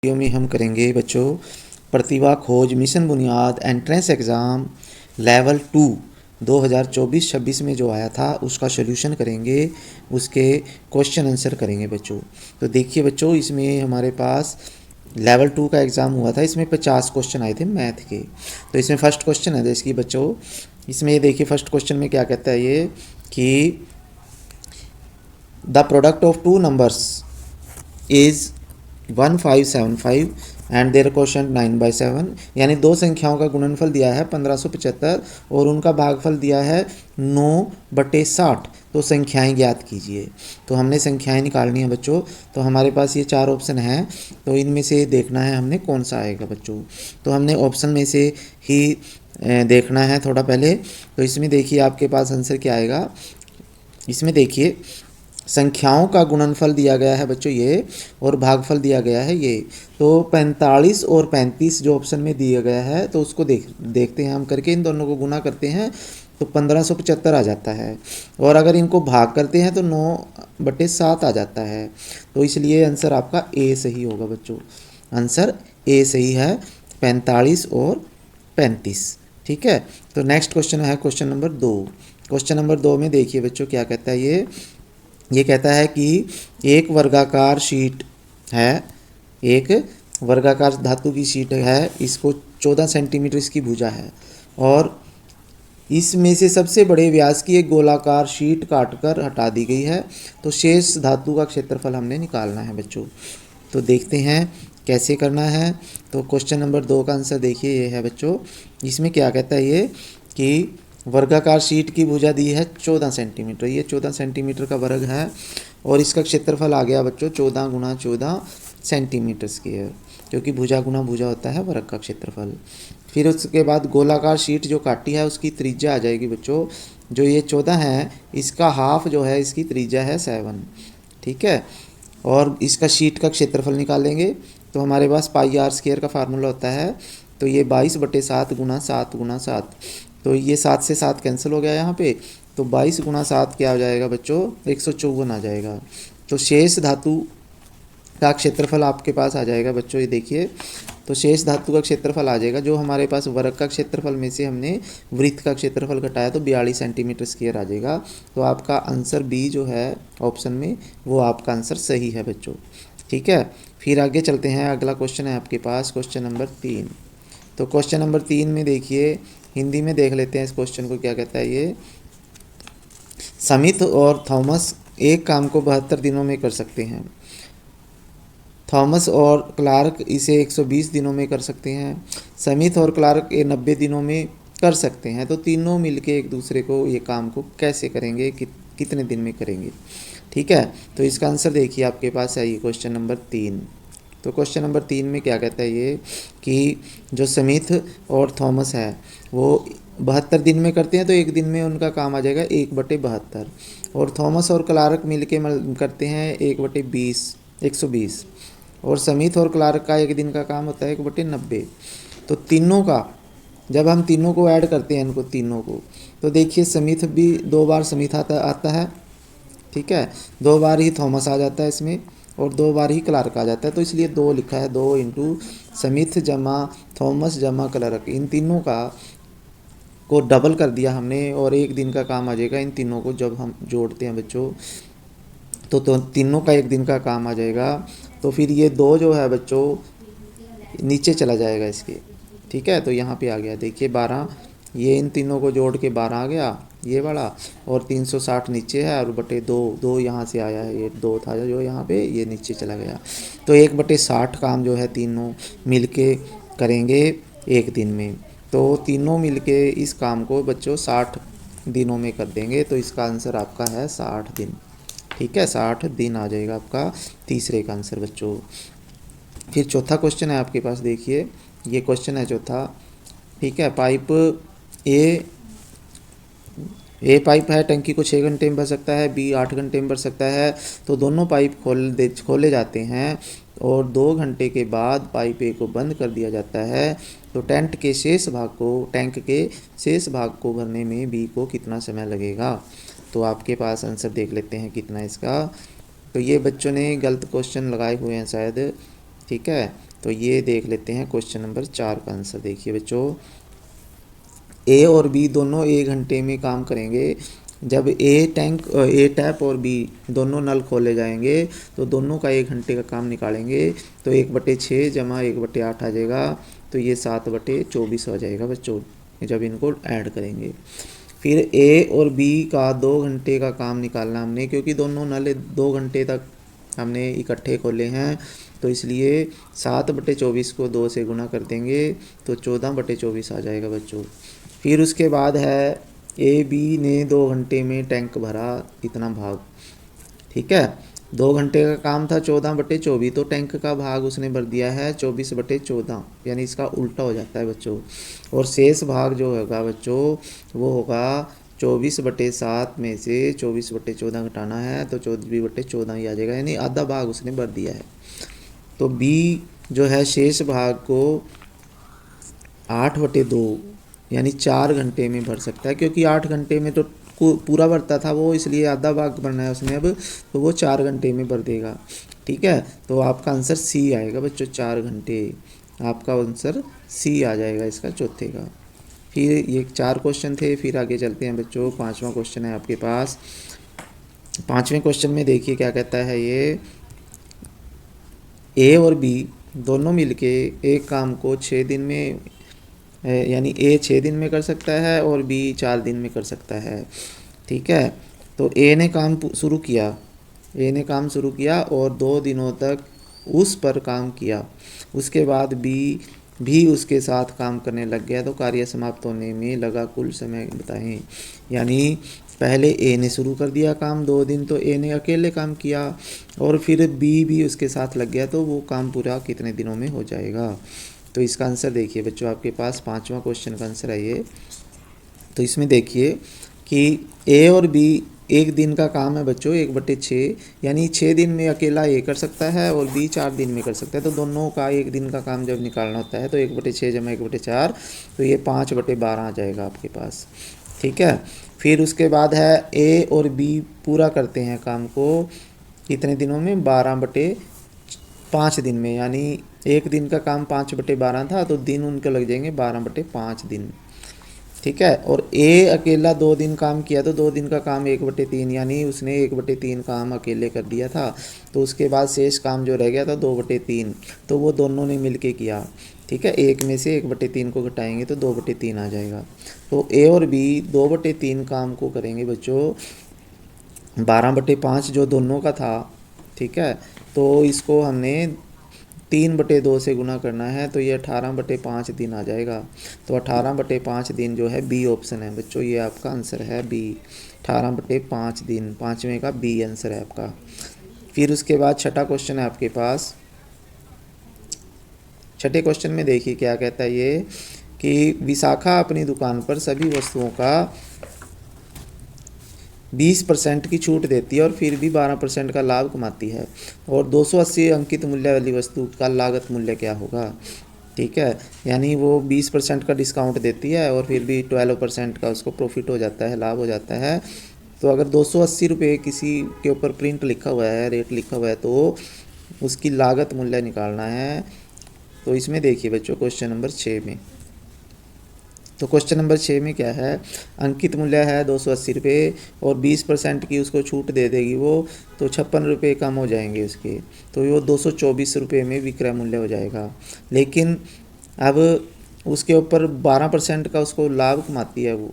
Video में हम करेंगे बच्चों प्रतिभा खोज मिशन बुनियाद एंट्रेंस एग्ज़ाम लेवल 2 2024-26 में जो आया था उसका सोल्यूशन करेंगे, उसके क्वेश्चन आंसर करेंगे बच्चों। तो देखिए बच्चों, इसमें हमारे पास लेवल 2 का एग्ज़ाम हुआ था, इसमें 50 क्वेश्चन आए थे मैथ के। तो इसमें फर्स्ट क्वेश्चन है इसकी बच्चों, इसमें देखिए फर्स्ट क्वेश्चन में क्या कहता है ये कि the product of two numbers is 1575 and there question 9/7, यानी दो संख्याओं का गुणनफल दिया है 1575 और उनका भागफल दिया है 9/60। तो संख्याएं ज्ञात कीजिए। तो हमने संख्याएं निकालनी है बच्चों। तो हमारे पास ये 4 ऑप्शन हैं, तो इनमें से देखना है हमने कौन सा आएगा बच्चों। तो हमने ऑप्शन में से ही देखना है थोड़ा पहले। तो इसमें देखिए आपके पास आंसर क्या आएगा। इसमें देखिए संख्याओं का गुणनफल दिया गया है बच्चों ये, और भागफल दिया गया है ये। तो 45 और 35 जो ऑप्शन में दिया गया है, तो उसको देखते हैं हम करके, इन दोनों को गुना करते हैं तो 1575 आ जाता है, और अगर इनको भाग करते हैं तो 9/7 आ जाता है। तो इसलिए आंसर आपका ए सही होगा बच्चों। आंसर ए सही है, 45 और 35। ठीक है। तो नेक्स्ट क्वेश्चन है क्वेश्चन नंबर 2। क्वेश्चन नंबर 2 में देखिए बच्चों क्या कहता है ये कहता है कि एक वर्गाकार शीट है, एक वर्गाकार धातु की शीट है, इसको 14 सेंटीमीटर इसकी भुजा है, और इसमें से सबसे बड़े व्यास की एक गोलाकार शीट काटकर हटा दी गई है। तो शेष धातु का क्षेत्रफल हमने निकालना है बच्चों। तो देखते हैं कैसे करना है। तो क्वेश्चन नंबर 2 का आंसर देखिए ये है बच्चों। इसमें क्या कहता है ये कि वर्गाकार शीट की भुजा दी है 14 सेंटीमीटर, ये 14 सेंटीमीटर का वर्ग है, और इसका क्षेत्रफल आ गया बच्चों 14 × 14 सेंटीमीटर स्क्वायर, क्योंकि भुजा गुना भुजा होता है वर्ग का क्षेत्रफल। फिर उसके बाद गोलाकार शीट जो काटी है उसकी त्रिज्या आ जाएगी बच्चों, जो ये 14 है इसका हाफ जो है इसकी त्रिज्या है 7। ठीक है। और इसका शीट का क्षेत्रफल निकालेंगे तो हमारे पास πr² का फार्मूला होता है। तो ये 22/7 × 7 × 7, तो ये 7 से 7 कैंसिल हो गया यहाँ पे। तो 22 × 7 क्या हो जाएगा बच्चों, 154 आ जाएगा। तो शेष धातु का क्षेत्रफल आपके पास आ जाएगा बच्चों, ये देखिए। तो शेष धातु का क्षेत्रफल आ जाएगा, जो हमारे पास वर्ग का क्षेत्रफल में से हमने वृत्त का क्षेत्रफल घटाया तो 42 सेंटीमीटर स्क्वायर आ जाएगा। तो आपका आंसर बी जो है ऑप्शन में, वो आपका आंसर सही है बच्चों। ठीक है। फिर आगे चलते हैं, अगला क्वेश्चन है आपके पास क्वेश्चन नंबर 3। तो क्वेश्चन नंबर 3 में देखिए, हिंदी में देख लेते हैं इस क्वेश्चन को क्या कहता है ये। स्मिथ और थॉमस एक काम को 72 दिनों में कर सकते हैं। थॉमस और क्लार्क इसे 120 दिनों में कर सकते हैं। स्मिथ और क्लार्क ये 90 दिनों में कर सकते हैं। तो तीनों मिलके एक दूसरे को ये काम को कैसे करेंगे, कितने दिन में करेंगे। ठीक है। तो इसका आंसर देखिए आपके पास है ये क्वेश्चन नंबर 3। तो क्वेश्चन नंबर 3 में क्या कहता है ये कि जो स्मिथ और थॉमस है वो 72 दिन में करते हैं, तो एक दिन में उनका काम आ जाएगा 1/72। और थॉमस और क्लार्क मिल के करते हैं 1/20 120। और स्मिथ और क्लार्क का एक दिन का काम होता है 1/90। तो तीनों का जब हम तीनों को ऐड करते हैं इनको तीनों को, तो देखिए स्मिथ भी 2 बार स्मिथ आता है। ठीक है। 2 बार ही थॉमस आ जाता है इसमें, और 2 बार ही क्लार्क आ जाता है। तो इसलिए 2 लिखा है, 2 × स्मिथ जमा थॉमस जमा क्लार्क, इन तीनों का को डबल कर दिया हमने, और एक दिन का काम आ जाएगा। इन तीनों को जब हम जोड़ते हैं बच्चों तो तीनों का एक दिन का काम आ जाएगा। तो फिर ये 2 जो है बच्चों नीचे चला जाएगा इसके। ठीक है। तो यहाँ पे आ गया देखिए 12, ये इन तीनों को जोड़ के 12 आ गया ये वाला, और 360 नीचे है, और बटे 2 यहाँ से आया है, ये 2 था जो यहाँ पे, ये नीचे चला गया। तो 1/60 काम जो है तीनों मिलके करेंगे एक दिन में। तो तीनों मिलके इस काम को बच्चों 60 दिनों में कर देंगे। तो इसका आंसर आपका है 60 दिन। ठीक है। 60 दिन आ जाएगा आपका तीसरे का आंसर बच्चों। फिर चौथा क्वेश्चन है आपके पास, देखिए ये क्वेश्चन है चौथा। ठीक है। पाइप ए पाइप है, टंकी को 6 घंटे में भर सकता है, बी 8 घंटे में भर सकता है। तो दोनों पाइप खोले जाते हैं, और 2 घंटे के बाद पाइप ए को बंद कर दिया जाता है। तो टैंक के शेष भाग को भरने में बी को कितना समय लगेगा। तो आपके पास आंसर देख लेते हैं कितना इसका। तो ये बच्चों ने गलत क्वेश्चन लगाए हुए हैं शायद। ठीक है। तो ये देख लेते हैं क्वेश्चन नंबर 4 का आंसर। देखिए बच्चों, ए और बी दोनों 1 घंटे में काम करेंगे। जब ए टैप और बी दोनों नल खोले जाएंगे तो दोनों का 1 घंटे का काम निकालेंगे। तो 1/6 जमा 1/8 आ जाएगा, तो ये 7/24 हो जाएगा बच्चों जब इनको ऐड करेंगे। फिर ए और बी का 2 घंटे का काम निकालना हमने, क्योंकि दोनों नल 2 घंटे तक हमने इकट्ठे खोले हैं, तो इसलिए 7/24 को 2 से गुना कर देंगे तो 14/24 आ जाएगा बच्चों। फिर उसके बाद है ए बी ने 2 घंटे में टैंक भरा इतना भाग, ठीक है। 2 घंटे का काम था 14/24, तो टैंक का भाग उसने भर दिया है 24/14, यानी इसका उल्टा हो जाता है बच्चों। और शेष भाग जो होगा बच्चों वो होगा 24/7 में से 24/14 घटाना है तो 24/14 ही आ जाएगा, यानी आधा भाग उसने भर दिया है। तो बी जो है शेष भाग को 8/2 यानी 4 घंटे में भर सकता है, क्योंकि 8 घंटे में तो पूरा भरता था वो, इसलिए आधा भाग भरना है उसने अब, तो वो 4 घंटे में भर देगा, ठीक है। तो आपका आंसर सी आएगा बच्चों, 4 घंटे। आपका आंसर सी आ जाएगा इसका चौथे का। फिर ये 4 क्वेश्चन थे, फिर आगे चलते हैं बच्चों। 5वां क्वेश्चन है आपके पास। 5वें क्वेश्चन में देखिए क्या कहता है ये, ए और बी दोनों मिलके एक काम को 6 दिन में यानी ए 6 दिन में कर सकता है और बी 4 दिन में कर सकता है, ठीक है। तो ए ने काम शुरू किया और 2 दिनों तक उस पर काम किया। उसके बाद बी भी उसके साथ काम करने लग गया, तो कार्य समाप्त होने में लगा कुल समय बताएं। यानी पहले ए ने शुरू कर दिया काम 2 दिन, तो ए ने अकेले काम किया, और फिर बी भी उसके साथ लग गया, तो वो काम पूरा कितने दिनों में हो जाएगा। तो इसका आंसर देखिए बच्चों, आपके पास 5वां क्वेश्चन का आंसर है ये। तो इसमें देखिए कि ए और बी एक दिन का काम है बच्चों 1/6, यानी 6 दिन में अकेला ए कर सकता है और बी 4 दिन में कर सकता है। तो दोनों का एक दिन का काम जब निकालना होता है तो 1/6 जमा 1/4, तो ये 5/12 आ जाएगा आपके पास, ठीक है। फिर उसके बाद है ए और बी पूरा करते हैं काम को कितने दिनों में, 12/5 दिन में, यानी एक दिन का काम 5/12 था, तो दिन उनके लग जाएंगे 12/5 दिन, ठीक है। और ए अकेला 2 दिन काम किया, तो 2 दिन का काम 1/3, यानी उसने 1/3 काम अकेले कर दिया था। तो उसके बाद शेष काम जो रह गया था 2/3, तो वो दोनों ने मिलके किया, ठीक है। एक में से 1/3 को घटाएंगे तो 2/3 आ जाएगा। तो ए और बी 2/3 काम को करेंगे बच्चों 12/5 जो दोनों का था, ठीक है। तो इसको हमने 3/2 से गुना करना है, तो ये 18/5 दिन आ जाएगा। तो 18/5 दिन जो है बी ऑप्शन है बच्चों, ये आपका आंसर है बी, 18/5 दिन, 5वें का बी आंसर है आपका। फिर उसके बाद 6ठा क्वेश्चन है आपके पास। 6ठे क्वेश्चन में देखिए क्या कहता है ये, कि विशाखा अपनी दुकान पर सभी वस्तुओं का 20% की छूट देती है और फिर भी 12% का लाभ कमाती है, और 280 अंकित मूल्य वाली वस्तु का लागत मूल्य क्या होगा, ठीक है। यानी वो 20% का डिस्काउंट देती है और फिर भी 12% का उसको प्रॉफिट हो जाता है, लाभ हो जाता है। तो अगर 280 रुपये किसी के ऊपर प्रिंट लिखा हुआ है, रेट लिखा हुआ है, तो उसकी लागत मूल्य निकालना है। तो इसमें देखिए बच्चों क्वेश्चन नंबर 6 में, तो क्वेश्चन नंबर 6 में क्या है, अंकित मूल्य है 280 रुपये और 20% की उसको छूट दे देगी वो, तो 56 रुपये कम हो जाएंगे उसके, तो वो 224 रुपये में विक्रय मूल्य हो जाएगा। लेकिन अब उसके ऊपर 12% का उसको लाभ कमाती है वो,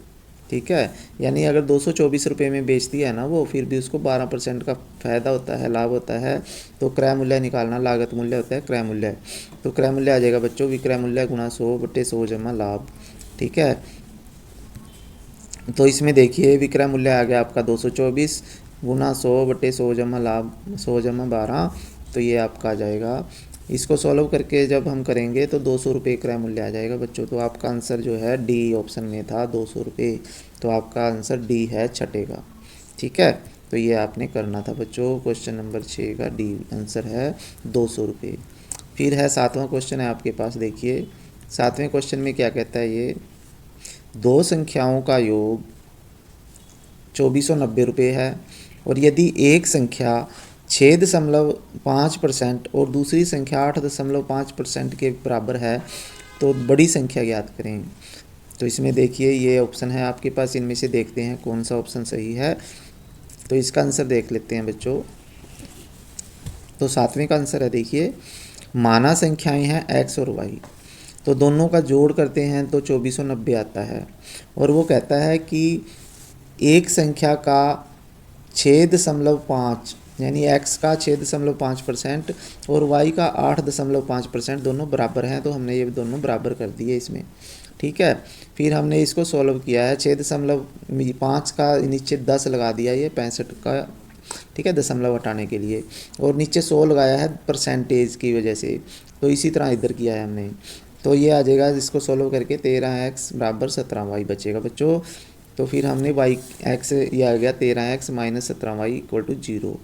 ठीक है। यानी अगर 224 रुपये में बेचती है ना वो, फिर भी उसको 12% का फ़ायदा होता है, लाभ होता है। तो क्रय मूल्य निकालना, लागत मूल्य होता है क्रय मूल्य, तो क्रय मूल्य आ जाएगा बच्चों विक्रय मूल्य गुणा 100/100 जमा लाभ, ठीक है। तो इसमें देखिए विक्रय मूल्य आ गया आपका 224 गुना 100/100 जमा लाभ 100 जमा 12, तो ये आपका आ जाएगा। इसको सॉल्व करके जब हम करेंगे तो 200 रुपये क्रय मूल्य आ जाएगा बच्चों। तो आपका आंसर जो है डी ऑप्शन में था 200 रुपये, तो आपका आंसर डी है 6ठे का, ठीक है। तो ये आपने करना था बच्चों, क्वेश्चन नंबर 6 का डी आंसर है 200 रुपये। फिर है 7वां क्वेश्चन है आपके पास। देखिए 7वें क्वेश्चन में क्या कहता है ये, 2 संख्याओं का योग 2490 रुपये है, और यदि एक संख्या 6.5% और दूसरी संख्या 8.5% के बराबर है तो बड़ी संख्या ज्ञात करें। तो इसमें देखिए ये ऑप्शन है आपके पास, इनमें से देखते हैं कौन सा ऑप्शन सही है। तो इसका आंसर देख लेते हैं बच्चों। तो 7वें का आंसर है, देखिए माना संख्याएं हैं x और y, तो दोनों का जोड़ करते हैं तो 2490 आता है। और वो कहता है कि एक संख्या का 6.5 यानी x का 6.5% और y का 8.5% दोनों बराबर हैं, तो हमने ये दोनों बराबर कर दिए इसमें। ठीक है, फिर हमने इसको सॉल्व किया है। 6.5 का नीचे 10 लगा दिया, ये 65 का, ठीक है, दशमलव हटाने के लिए, और नीचे 100 लगाया है परसेंटेज की वजह से। तो इसी तरह इधर किया है हमने। तो ये आ जाएगा, इसको सॉल्व करके 13x बराबर 17y बचेगा बच्चों। तो फिर हमने x ये आ गया 13x minus 17y equal to 0।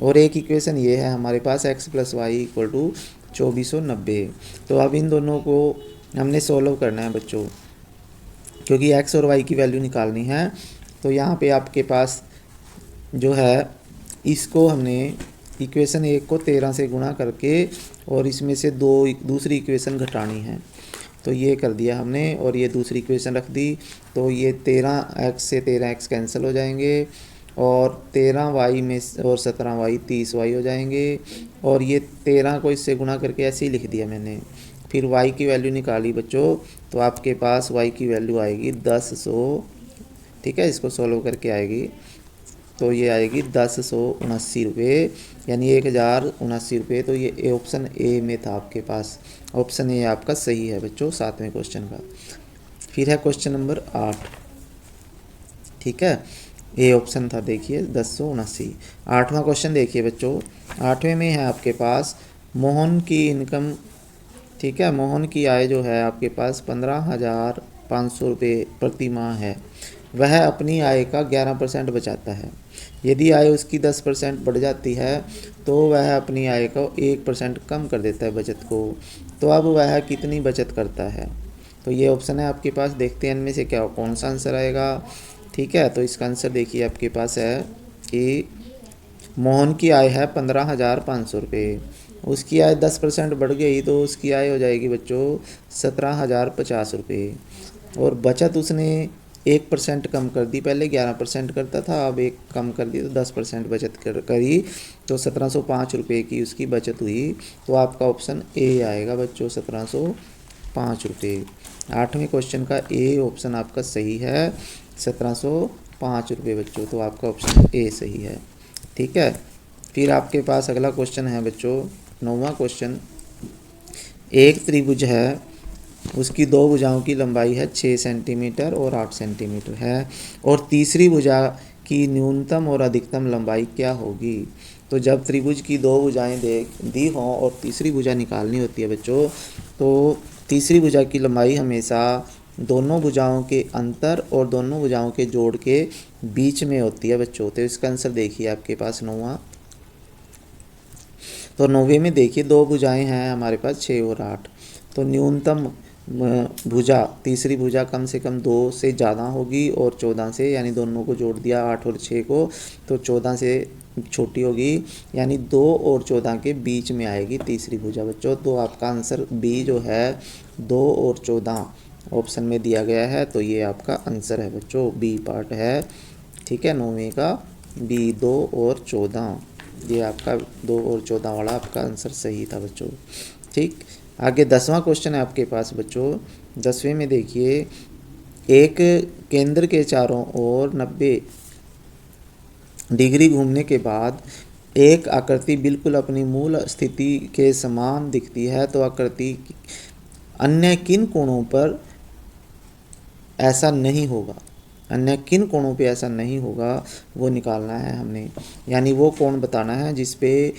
और एक इक्वेशन ये है हमारे पास x plus y equal to 2490। तो अब इन दोनों को हमने सॉल्व करना है बच्चों, क्योंकि x और y की वैल्यू निकालनी है। तो यहाँ पे आपके पास जो है, इसको हमने इक्वेशन 1 को 13 से गुणा करके और इसमें से दूसरी इक्वेशन घटानी है। तो ये कर दिया हमने और ये दूसरी इक्वेशन रख दी। तो ये 13x से 13x कैंसिल हो जाएंगे और 13y में और 17y 30y हो जाएंगे। और ये 13 को इससे गुणा करके ऐसे ही लिख दिया मैंने। फिर y की वैल्यू निकाली बच्चों, तो आपके पास y की वैल्यू आएगी 10 ठीक है, इसको सॉल्व करके आएगी। तो ये आएगी 1079 रुपये, यानी 1079 रुपये। तो ये ऑप्शन ए में था आपके पास, ऑप्शन ए आपका सही है बच्चों 7वें क्वेश्चन का। फिर है क्वेश्चन नंबर 8, ठीक है, ए ऑप्शन था, देखिए 1079। 8वां क्वेश्चन देखिए बच्चों। 8वें में है आपके पास मोहन की इनकम, ठीक है, मोहन की आय जो है आपके पास 15,500 रुपये प्रति माह है। वह अपनी आय का 11% बचाता है। यदि आय उसकी 10% बढ़ जाती है तो वह अपनी आय को 1% कम कर देता है बचत को। तो अब वह कितनी बचत करता है? तो ये ऑप्शन है आपके पास, देखते हैं इनमें से क्या कौन सा आंसर आएगा। ठीक है, तो इसका आंसर देखिए आपके पास है कि मोहन की आय है 15,500 रुपये, उसकी आय 10% बढ़ गई तो उसकी आय हो जाएगी बच्चों 17,050 रुपये। और बचत उसने 1% कम कर दी, पहले 11% करता था, अब 1 कम कर दी तो 10% बचत करी, तो 1705 रुपये की उसकी बचत हुई। तो आपका ऑप्शन ए आएगा बच्चों 1705 रुपये। 8वें क्वेश्चन का ए ऑप्शन आपका सही है 1705 रुपये बच्चों, तो आपका ऑप्शन ए सही है। ठीक है, फिर आपके पास अगला क्वेश्चन है बच्चों 9वां क्वेश्चन। एक त्रिभुज है, उसकी दो भुजाओं की लंबाई है 6 सेंटीमीटर और 8 सेंटीमीटर है, और तीसरी भुजा की न्यूनतम और अधिकतम लंबाई क्या होगी? तो जब त्रिभुज की दो भुजाएं दी हों और तीसरी भुजा निकालनी होती है बच्चों, तो तीसरी भुजा की लंबाई हमेशा दोनों भुजाओं के अंतर और दोनों भुजाओं के जोड़ के बीच में होती है बच्चों। तो इसका आंसर देखिए आपके पास 9वां। तो 9वें में देखिए दो भुजाएं हैं हमारे पास 6 और 8, तो न्यूनतम भुजा तीसरी भुजा कम से कम 2 से ज़्यादा होगी और 14 से, यानी दोनों को जोड़ दिया 8 और 6 को, तो 14 से छोटी होगी, यानी 2 और 14 के बीच में आएगी तीसरी भुजा बच्चों। तो आपका आंसर बी जो है 2 और 14 ऑप्शन में दिया गया है, तो ये आपका आंसर है बच्चों, बी पार्ट है। ठीक है, 9वें का बी 2 और 14, ये आपका 2 और 14 वाला आपका आंसर सही था बच्चों। ठीक, आगे 10वां क्वेश्चन है आपके पास बच्चों। 10वें में देखिए एक केंद्र के चारों ओर 90 डिग्री घूमने के बाद एक आकृति बिल्कुल अपनी मूल स्थिति के समान दिखती है, तो आकृति अन्य किन कोणों पर ऐसा नहीं होगा? अन्य किन कोणों पे ऐसा नहीं होगा वो निकालना है हमने, यानी वो कोण बताना है जिस पे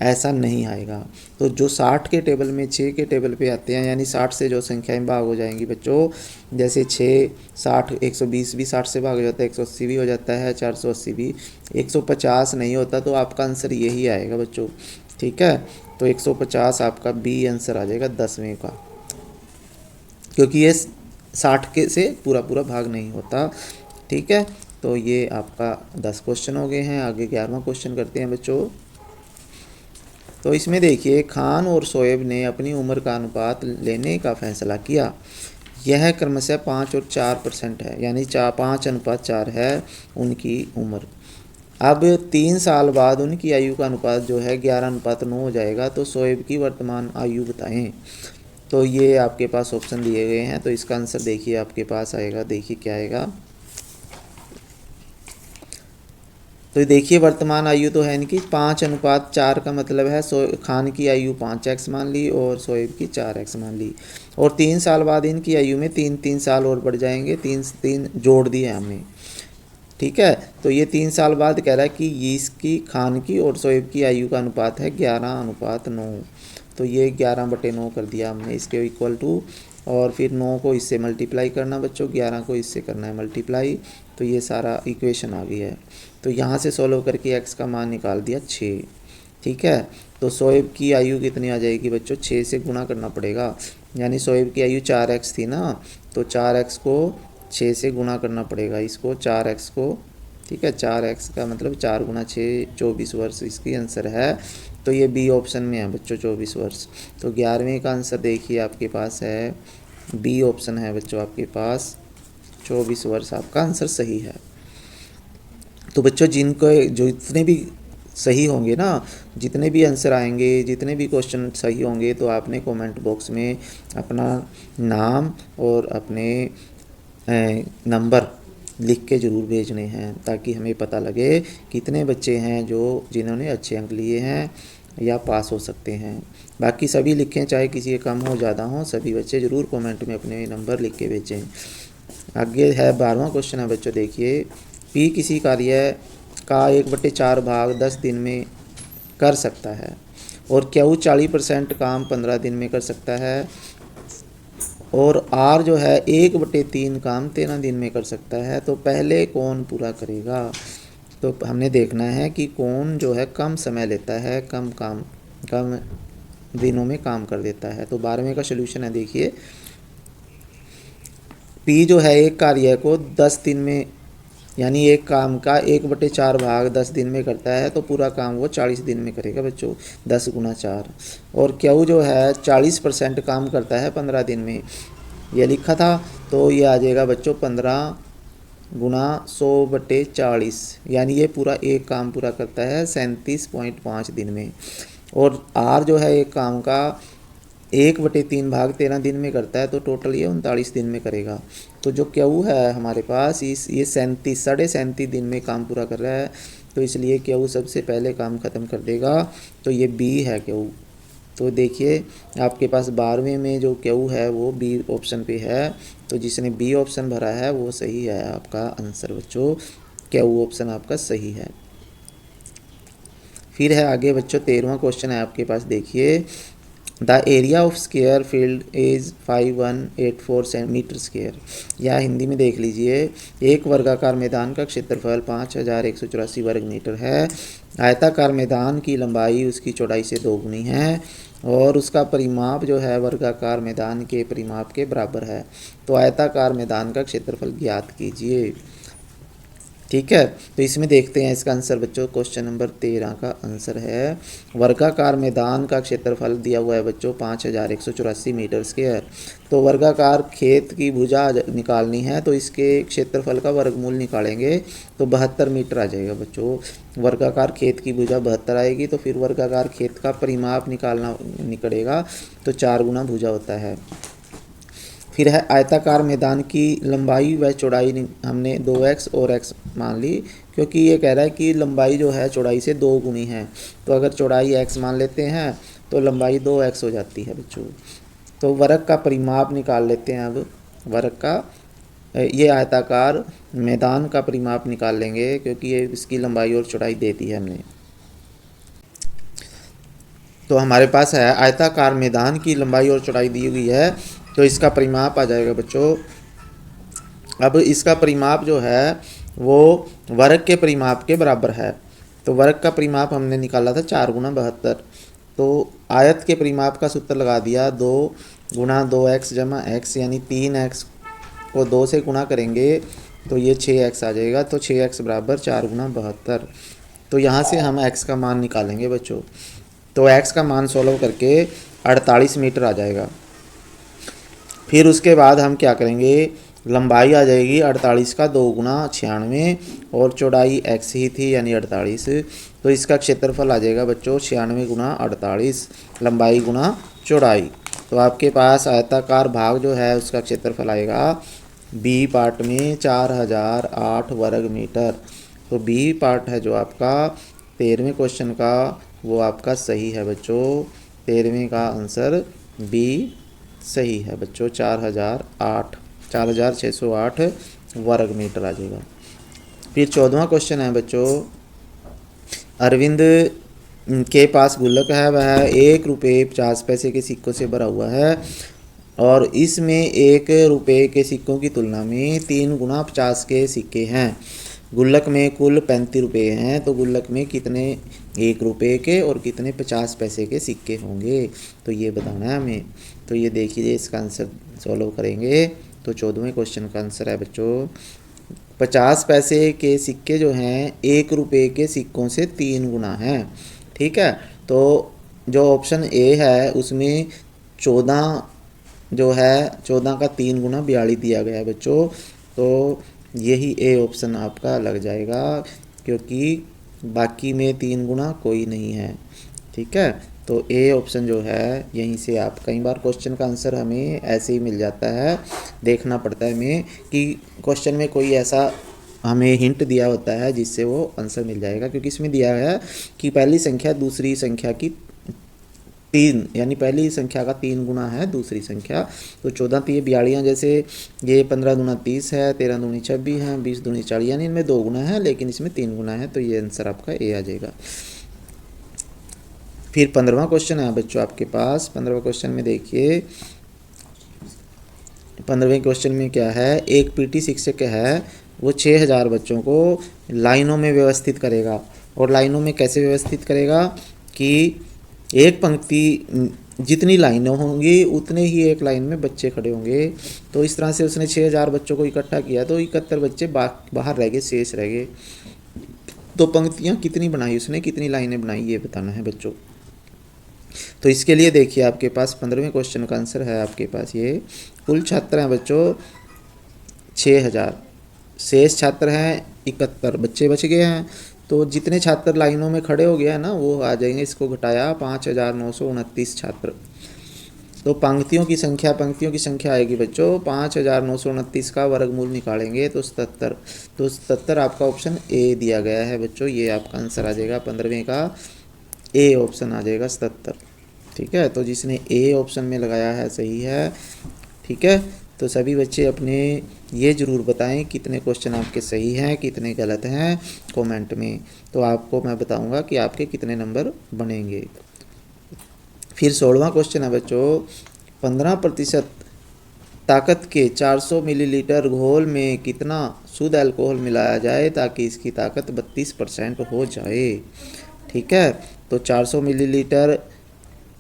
ऐसा नहीं आएगा। तो जो 60 के टेबल में 6 के टेबल पे आते हैं, यानी 60 से जो संख्याएं भाग हो जाएंगी बच्चों, जैसे 6 60 120 भी 60 से भाग हो जाता है, 180 भी हो जाता है, 480 भी, 150 नहीं होता, तो आपका आंसर यही आएगा बच्चों। ठीक है, तो 150 आपका बी आंसर आ जाएगा 10वें का, क्योंकि ये 60 के से पूरा पूरा भाग नहीं होता। ठीक है, तो ये आपका 10 क्वेश्चन हो गए हैं। आगे 11वां क्वेश्चन करते हैं बच्चों। तो इसमें देखिए खान और शोएब ने अपनी उम्र का अनुपात लेने का फैसला किया। यह क्रमशः 5 और 4% है, यानी 5:4 है उनकी उम्र। अब 3 साल बाद उनकी आयु का अनुपात जो है 11:9 हो जाएगा। तो शोएब की वर्तमान आयु बताएं। तो ये आपके पास ऑप्शन दिए गए हैं, तो इसका आंसर देखिए आपके पास आएगा। देखिए क्या आएगा, तो देखिए वर्तमान आयु तो है इनकी 5:4 का मतलब है खान की आयु 5x मान ली और शोएब की 4x मान ली। और 3 साल बाद इनकी आयु में 3 साल और बढ़ जाएंगे, 3 जोड़ दिए हमने। ठीक है, तो ये 3 साल बाद कह रहा है कि इसकी खान की और शोएब की आयु का अनुपात है 11:9। तो ये 11/9 कर दिया हमने इसके इक्वल टू, और फिर 9 को इससे मल्टीप्लाई करना बच्चों, 11 को इससे करना है मल्टीप्लाई। तो ये सारा इक्वेशन आ गया है। तो यहाँ से सॉल्व करके x का मान निकाल दिया 6। ठीक है, तो शोएब की आयु कितनी आ जाएगी बच्चों, 6 से गुणा करना पड़ेगा। यानी शोएब की आयु 4x थी ना, तो 4x को 6 से गुणा करना पड़ेगा इसको, 4x को। ठीक है, 4x का मतलब 4 × 6 24 वर्ष इसकी आंसर है। तो ये बी ऑप्शन में है बच्चों 24 वर्ष। तो 11वीं का आंसर देखिए आपके पास है बी ऑप्शन है बच्चों आपके पास, 24 वर्ष आपका आंसर सही है। तो बच्चों जिनको जो इतने भी सही होंगे ना, जितने भी आंसर आएंगे, जितने भी क्वेश्चन सही होंगे, तो आपने कमेंट बॉक्स में अपना नाम और अपने नंबर लिख के ज़रूर भेजने हैं, ताकि हमें पता लगे कितने बच्चे हैं जो जिन्होंने अच्छे अंक लिए हैं या पास हो सकते हैं। बाकी सभी लिखें, चाहे किसी के कम हो ज़्यादा हो, सभी बच्चे ज़रूर कमेंट में अपने नंबर लिख के भेजें। आगे है 12वां क्वेश्चन है बच्चों, देखिए पी किसी कार्य का 1/4 भाग 10 दिन में कर सकता है और क्यू 40% काम 15 दिन में कर सकता है, और आर जो है 1/3 काम 13 दिन में कर सकता है। तो पहले कौन पूरा करेगा। तो हमने देखना है कि कौन जो है कम समय लेता है, कम दिनों में काम कर देता है। तो 12वें का सलूशन है, देखिए पी जो है एक कार्य को 10 दिन में, यानी एक काम का 1/4 भाग 10 दिन में करता है, तो पूरा काम वो 40 दिन में करेगा बच्चों, 10 × 4। और क्यू जो है 40% काम करता है 15 दिन में, ये लिखा था। तो ये आ जाएगा बच्चों 15 × 100/40, यानी ये पूरा एक काम पूरा करता है 37.5 दिन में। और आर जो है एक काम का 1/3 भाग 13 दिन में करता है, तो टोटल ये 39 दिन में करेगा। तो जो क्यू है हमारे पास ये 37.5 दिन में काम पूरा कर रहा है, तो इसलिए क्यू सबसे पहले काम ख़त्म कर देगा। तो ये बी है क्यू। तो देखिए आपके पास 12वें में जो क्यू है वो बी ऑप्शन पे है, तो जिसने बी ऑप्शन भरा है वो सही है आपका आंसर बच्चों, क्यू ऑप्शन आपका सही है। फिर है आगे बच्चों 13वां क्वेश्चन है आपके पास, देखिए the area of square field is 5184 metre square, या हिंदी में देख लीजिए एक वर्गाकार मैदान का क्षेत्रफल 5184 वर्ग मीटर है। आयताकार मैदान की लंबाई उसकी चौड़ाई से 2 गुनी है, और उसका परिमाप जो है वर्गाकार मैदान के परिमाप के बराबर है। तो आयताकार मैदान का क्षेत्रफल ज्ञात कीजिए। ठीक है, तो इसमें देखते हैं इसका आंसर बच्चों, क्वेश्चन नंबर 13 का आंसर है वर्गाकार मैदान का क्षेत्रफल दिया हुआ है बच्चों 5184 मीटर स्क्वायर। तो वर्गाकार खेत की भुजा निकालनी है, तो इसके क्षेत्रफल का वर्गमूल निकालेंगे तो 72 मीटर आ जाएगा बच्चों। वर्गाकार खेत की भुजा 72 आएगी, तो फिर वर्गाकार खेत का परिमाप निकलेगा, तो 4 गुना भुजा होता है। फिर है आयताकार मैदान की लंबाई व चौड़ाई हमने 2x और x मान ली, क्योंकि ये कह रहा है कि लंबाई जो है चौड़ाई से 2 गुनी है। तो अगर चौड़ाई x मान लेते हैं तो लंबाई 2x हो जाती है बच्चों। तो वर्ग का परिमाप निकाल लेते हैं। अब वर्ग का ये आयताकार मैदान का परिमाप निकाल लेंगे, क्योंकि ये इसकी लंबाई और चौड़ाई दे दी है हमने। तो हमारे पास है आयताकार मैदान की लंबाई और चौड़ाई दी हुई है, तो इसका परिमाप आ जाएगा बच्चों। अब इसका परिमाप जो है वो वर्ग के परिमाप के बराबर है। तो वर्ग का परिमाप हमने निकाला था 4 × 72। तो आयत के परिमाप का सूत्र लगा दिया 2 × 2x + x, यानी 3x को 2 से गुणा करेंगे तो ये 6x आ जाएगा। तो 6x = 4 × 72। तो यहाँ से हम x का मान निकालेंगे बच्चों। तो x का मान सॉल्व करके 48 मीटर आ जाएगा। फिर उसके बाद हम क्या करेंगे, लंबाई आ जाएगी 48 का 2 गुना 96 और चौड़ाई x ही थी यानी 48, तो इसका क्षेत्रफल आ जाएगा बच्चों 96 गुना 48 लंबाई गुना चौड़ाई। तो आपके पास आयताकार भाग जो है उसका क्षेत्रफल आएगा बी पार्ट में 4008 वर्ग मीटर। तो बी पार्ट है जो आपका 13वें क्वेश्चन का, वो आपका सही है बच्चों। 13वें का आंसर बी सही है बच्चों। 4608 वर्ग मीटर आ जाएगा। फिर 14वां क्वेश्चन है बच्चों, अरविंद के पास गुल्लक है, वह 1 रुपये 50 पैसे के सिक्कों से भरा हुआ है और इसमें 1 रुपये के सिक्कों की तुलना में 3 गुना 50 के सिक्के हैं। गुल्लक में कुल 35 रुपये हैं, तो गुल्लक में कितने 1 रुपये के और कितने 50 पैसे के सिक्के होंगे, तो ये बताना है हमें। तो ये देखिए इसका आंसर सॉल्व करेंगे तो 14वें क्वेश्चन का आंसर है बच्चों 50 पैसे के सिक्के जो हैं 1 रुपये के सिक्कों से 3 गुना हैं। ठीक है, तो जो ऑप्शन ए है उसमें 14 जो है 14 का 3 गुना 42 दिया गया है बच्चों, तो यही ए ऑप्शन आपका लग जाएगा क्योंकि बाकी में 3 गुना कोई नहीं है। ठीक है, तो ए ऑप्शन जो है यहीं से आप, कई बार क्वेश्चन का आंसर हमें ऐसे ही मिल जाता है, देखना पड़ता है हमें कि क्वेश्चन में कोई ऐसा हमें हिंट दिया होता है जिससे वो आंसर मिल जाएगा, क्योंकि इसमें दिया है कि पहली संख्या दूसरी संख्या की 3 यानी पहली संख्या का 3 गुना है दूसरी संख्या। तो 14 3 42 जैसे ये 15 दूना 30 है, 13 दूनी 26 है, 20 दूनी 40 यानी इनमें 2 गुना है लेकिन इसमें 3 गुना है, तो ये आंसर आपका ए आ जाएगा। फिर 15वां क्वेश्चन है बच्चों आपके पास। 15वें क्वेश्चन में देखिए, 15वें क्वेश्चन में क्या है, एक पीटी शिक्षक है वो 6000 बच्चों को लाइनों में व्यवस्थित करेगा। और लाइनों में कैसे व्यवस्थित करेगा कि एक पंक्ति जितनी लाइनें होंगी उतने ही एक लाइन में बच्चे खड़े होंगे। तो इस तरह से उसने 6000 बच्चों को इकट्ठा किया तो 71 बच्चे बाहर रह गए, शेष रह गए। तो पंक्तियाँ कितनी बनाई उसने, कितनी लाइनें बनाई, ये बताना है बच्चों। तो इसके लिए देखिए आपके पास 15वें क्वेश्चन का आंसर है आपके पास ये, कुल छात्र हैं बच्चों 6000, शेष छात्र हैं 71, बच्चे बच गए हैं। तो जितने छात्र लाइनों में खड़े हो गया है ना वो आ जाएंगे, इसको घटाया 5929 छात्र। तो पंक्तियों की संख्या आएगी बच्चों 5929 का वर्गमूल निकालेंगे तो 77। तो 77 आपका ऑप्शन ए दिया गया है बच्चों, ये आपका आंसर आ जाएगा 15वें का ए ऑप्शन आ जाएगा 77। ठीक है, तो जिसने ए ऑप्शन में लगाया है सही है। ठीक है, तो सभी बच्चे अपने ये ज़रूर बताएं कितने क्वेश्चन आपके सही हैं कितने गलत हैं कमेंट में, तो आपको मैं बताऊंगा कि आपके कितने नंबर बनेंगे। फिर 16वां क्वेश्चन है बच्चों, 15% ताकत के 400 मिलीलीटर घोल में कितना शुद्ध अल्कोहल मिलाया जाए ताकि इसकी ताकत 32% हो जाए। ठीक है, तो 400 मिलीलीटर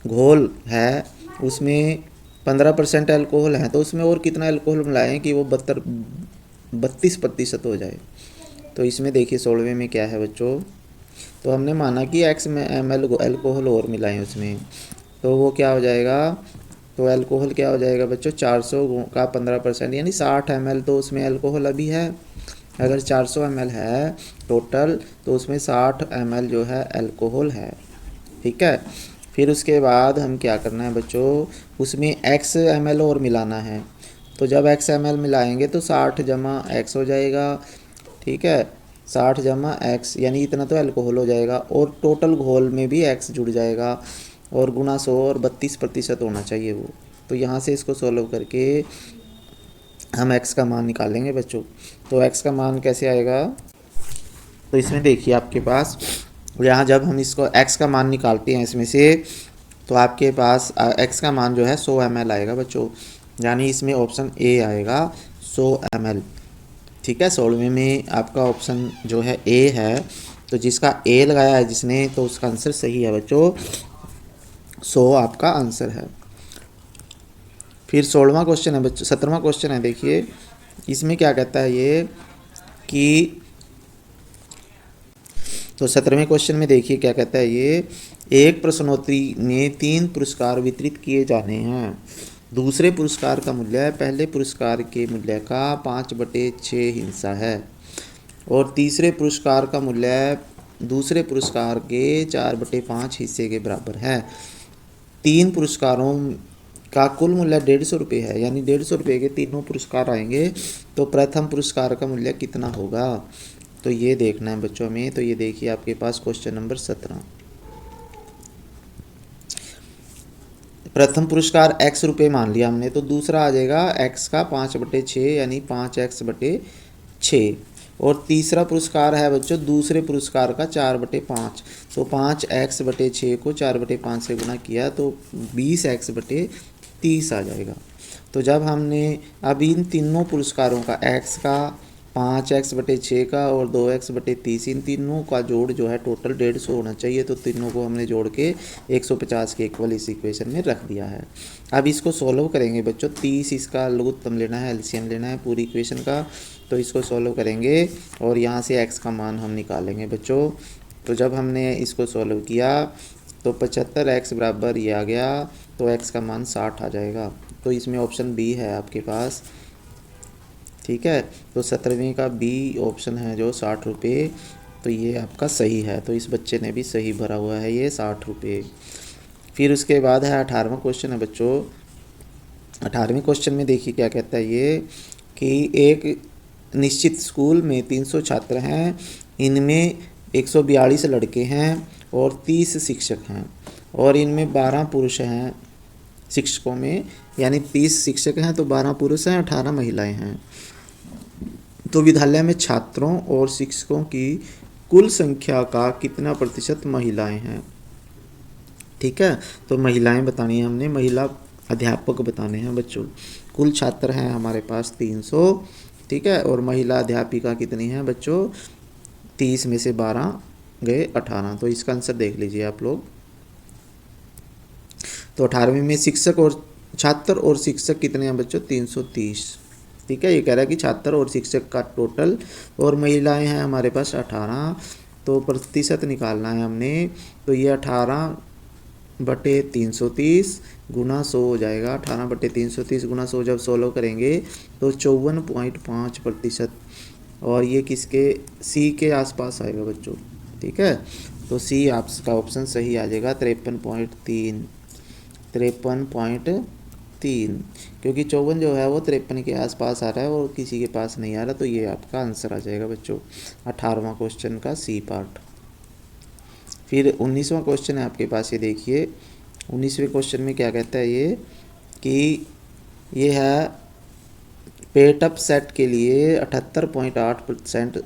घोल है उसमें 15% अल्कोहल है, तो उसमें और कितना अल्कोहल मिलाएं कि वो 32% हो जाए। तो इसमें देखिए 16वें में क्या है बच्चों, तो हमने माना कि x में ml अल्कोहल और मिलाएं उसमें, तो वो क्या हो जाएगा, तो अल्कोहल क्या हो जाएगा बच्चों 400 का 15% यानी 60 ml, तो उसमें अल्कोहल अभी है। अगर 400 ml है टोटल तो उसमें 60 ml जो है अल्कोहल है। ठीक है, फिर उसके बाद हम क्या करना है बच्चों, उसमें x ml और मिलाना है। तो जब x ml मिलाएंगे तो 60 जमा x हो जाएगा। ठीक है, 60 जमा x यानी इतना तो अल्कोहल हो जाएगा और टोटल घोल में भी x जुड़ जाएगा और गुना 100 और 32% होना चाहिए वो। तो यहाँ से इसको सॉल्व करके हम x का मान निकालेंगे बच्चों। तो x का मान कैसे आएगा, तो इसमें देखिए आपके पास यहाँ जब हम इसको x का मान निकालते हैं इसमें से, तो आपके पास x का मान जो है 100 ml आएगा बच्चों, यानी इसमें ऑप्शन ए आएगा 100 ml। ठीक है, 16वें में आपका ऑप्शन जो है ए है, तो जिसका ए लगाया है जिसने तो उसका आंसर सही है बच्चों, 100 आपका आंसर है। फिर 16वां क्वेश्चन है बच्चों, 17वां क्वेश्चन है देखिए, इसमें क्या कहता है ये कि, तो 17वें क्वेश्चन में देखिए क्या कहता है ये, एक प्रश्नोत्तरी में 3 पुरस्कार वितरित किए जाने हैं। दूसरे पुरस्कार का मूल्य पहले पुरस्कार के मूल्य का 5/6 हिस्सा है और तीसरे पुरस्कार का मूल्य दूसरे पुरस्कार के 4/5 हिस्से के बराबर है। 3 पुरस्कारों का कुल मूल्य 150 रुपये है, यानी 150 रुपये के तीनों पुरस्कार आएंगे, तो प्रथम पुरस्कार का मूल्य कितना होगा, तो ये देखना है बच्चों में। तो ये देखिए आपके पास क्वेश्चन नंबर 17। प्रथम पुरस्कार x रुपये मान लिया हमने, तो दूसरा आ जाएगा x का 5/6 यानी 5x/6 और तीसरा पुरस्कार है बच्चों दूसरे पुरस्कार का 4/5, तो 5x/6 को 4/5 से गुना किया तो 20x/30 आ जाएगा। तो जब हमने अब इन तीनों पुरस्कारों का x का 5x/6 का और 2x/30 इन तीनों का जोड़ जो है टोटल 150 होना चाहिए, तो तीनों को हमने जोड़ के 150 के इक्वल इस इक्वेशन में रख दिया है। अब इसको सॉल्व करेंगे बच्चों, 30 इसका लघुत्तम लेना है, एलसीएम लेना है पूरी इक्वेशन का, तो इसको सॉल्व करेंगे और यहाँ से x का मान हम निकालेंगे बच्चों। तो जब हमने इसको सॉल्व किया तो 75x बराबर ये आ गया, तो x का मान 60 आ जाएगा। तो इसमें ऑप्शन बी है आपके पास, ठीक है। तो 17वीं का बी ऑप्शन है जो 60 रुपये, तो ये आपका सही है। तो इस बच्चे ने भी सही भरा हुआ है ये 60 रुपये। फिर उसके बाद है 18वां क्वेश्चन है बच्चों। 18वें क्वेश्चन में देखिए क्या कहता है ये, कि एक निश्चित स्कूल में 300 छात्र हैं, इनमें 142 लड़के हैं और 30 शिक्षक हैं और इनमें 12 पुरुष हैं शिक्षकों में, यानी 30 शिक्षक हैं तो 12 पुरुष हैं 18 महिलाएं हैं। तो विद्यालय में छात्रों और शिक्षकों की कुल संख्या का कितना प्रतिशत महिलाएं हैं, ठीक है। तो महिलाएं बतानी है हमने, महिला अध्यापक बताने हैं बच्चों। कुल छात्र हैं हमारे पास 300, ठीक है, और महिला अध्यापिका कितनी है बच्चों, 30 में से 12 गए 18। तो इसका आंसर देख लीजिए आप लोग। तो 18वीं में शिक्षक और छात्र और शिक्षक कितने हैं बच्चों, 330, ठीक है। ये कह रहा है कि छात्र और शिक्षक का टोटल, और महिलाएं हैं हमारे पास 18, तो प्रतिशत निकालना है हमने। तो ये 18/330 गुना 100 हो जाएगा। 18/330 गुना 100 जब सोल्व करेंगे तो 54.5%, और ये किसके, सी के आसपास आएगा बच्चों, ठीक है। तो सी आपका ऑप्शन सही आ जाएगा 53.3, क्योंकि 54 जो है वो 53 के आसपास आ रहा है और किसी के पास नहीं आ रहा, तो ये आपका आंसर आ जाएगा बच्चों 18वां क्वेश्चन का सी पार्ट। फिर 19वां क्वेश्चन है आपके पास, ये देखिए 19वें क्वेश्चन में क्या कहता है ये, कि ये है पेटअप सेट के लिए 78.8%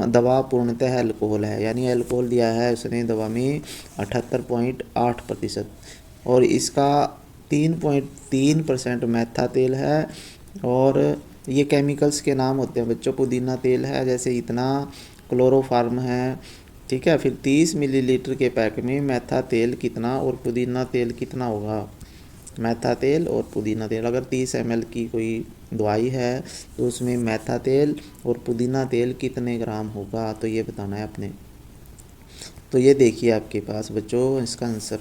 दवा पूर्णतः अल्कोहल है, यानी अल्कोहल दिया है उसने दवा में 78.8%, और इसका 3.3% मैथा तेल है, और ये केमिकल्स के नाम होते हैं बच्चों, पुदीना तेल है जैसे इतना, क्लोरोफार्म है, ठीक है। फिर 30 मिलीलीटर के पैक में मैथा तेल कितना और पुदीना तेल कितना होगा, मैथा तेल और पुदीना तेल। अगर 30 ml की कोई दवाई है तो उसमें मैथा तेल और पुदीना तेल कितने ग्राम होगा, तो ये बताना है आपने। तो ये देखिए आपके पास बच्चों इसका आंसर,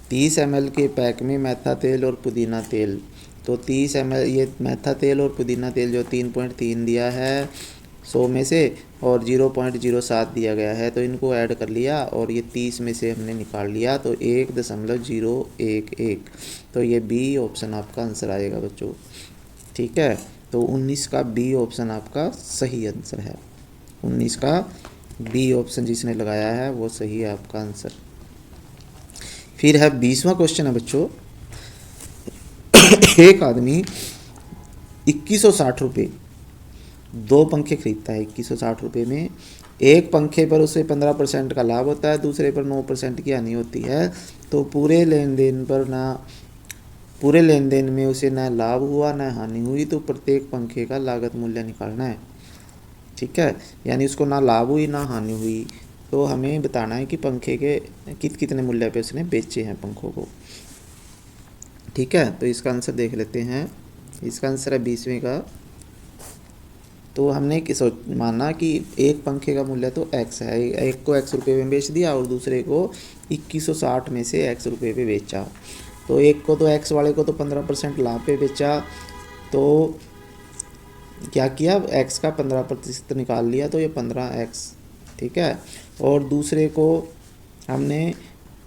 30 ml के पैक में मैथा तेल और पुदीना तेल, तो 30 ml ये मैथा तेल और पुदीना तेल जो 3.3 दिया है 100 में से, और 0.07 दिया गया है, तो इनको ऐड कर लिया और ये 30 में से हमने निकाल लिया, तो 1.011, तो ये बी ऑप्शन आपका आंसर आएगा बच्चों, ठीक है। तो 19 का बी ऑप्शन आपका सही आंसर है, 19 का बी ऑप्शन जिसने लगाया है वो सही है आपका आंसर। फिर है 20वां क्वेश्चन है बच्चों। एक आदमी 2160 रुपये 2 पंखे खरीदता है 2160 रुपये में। एक पंखे पर उसे 15% का लाभ होता है, दूसरे पर 9% की हानि होती है। तो पूरे लेन देन में उसे ना लाभ हुआ ना हानि हुई, तो प्रत्येक पंखे का लागत मूल्य निकालना है, ठीक है। यानी उसको ना लाभ हुई ना हानि हुई, तो हमें बताना है कि पंखे के कितने मूल्य पे उसने बेचे हैं पंखों को, ठीक है। तो इसका आंसर देख लेते हैं, इसका आंसर है 20वें का तो हमने माना कि एक पंखे का मूल्य तो x है, एक को x रुपये में बेच दिया और दूसरे को 2160 में से x रुपये पे बेचा। तो एक को तो x वाले को तो 15% लाभ पे बेचा, तो क्या किया, x का 15% निकाल लिया, तो ये 15x, ठीक है। और दूसरे को हमने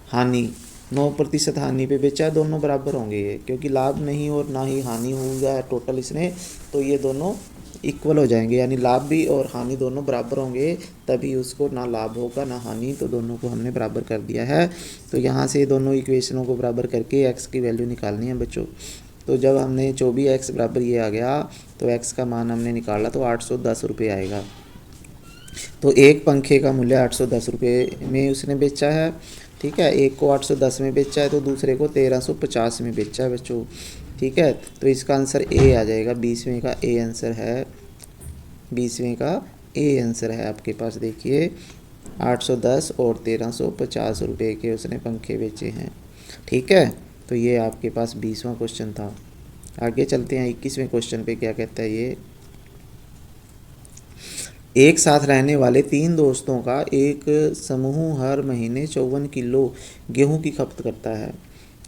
हानि 9% हानि पे बेचा, दोनों बराबर होंगे ये, क्योंकि लाभ नहीं और ना ही हानि होगा टोटल इसने, तो ये दोनों इक्वल हो जाएंगे, यानी लाभ भी और हानि दोनों बराबर होंगे, तभी उसको ना लाभ होगा ना हानि, तो दोनों को हमने बराबर कर दिया है। तो यहाँ से दोनों इक्वेशनों को बराबर करके x की वैल्यू निकालनी है बच्चों। तो जब हमने 24x बराबर ये आ गया, तो x का मान हमने निकाला तो 810 रुपये आएगा। तो एक पंखे का मूल्य 810 रुपये में उसने बेचा है, ठीक है। एक को 810 में बेचा है तो दूसरे को 1350 में बेचा है बच्चों, ठीक है। तो इसका आंसर ए आ जाएगा, 20वें का ए आंसर है, 20वें का ए आंसर है आपके पास। देखिए 810 और 1350 रुपये के उसने पंखे बेचे हैं, ठीक है। तो ये आपके पास 20वां क्वेश्चन था। आगे चलते हैं 21वें क्वेश्चन पे, क्या कहता है ये। एक साथ रहने वाले 3 दोस्तों का एक समूह हर महीने 54 किलो गेहूं की खपत करता है,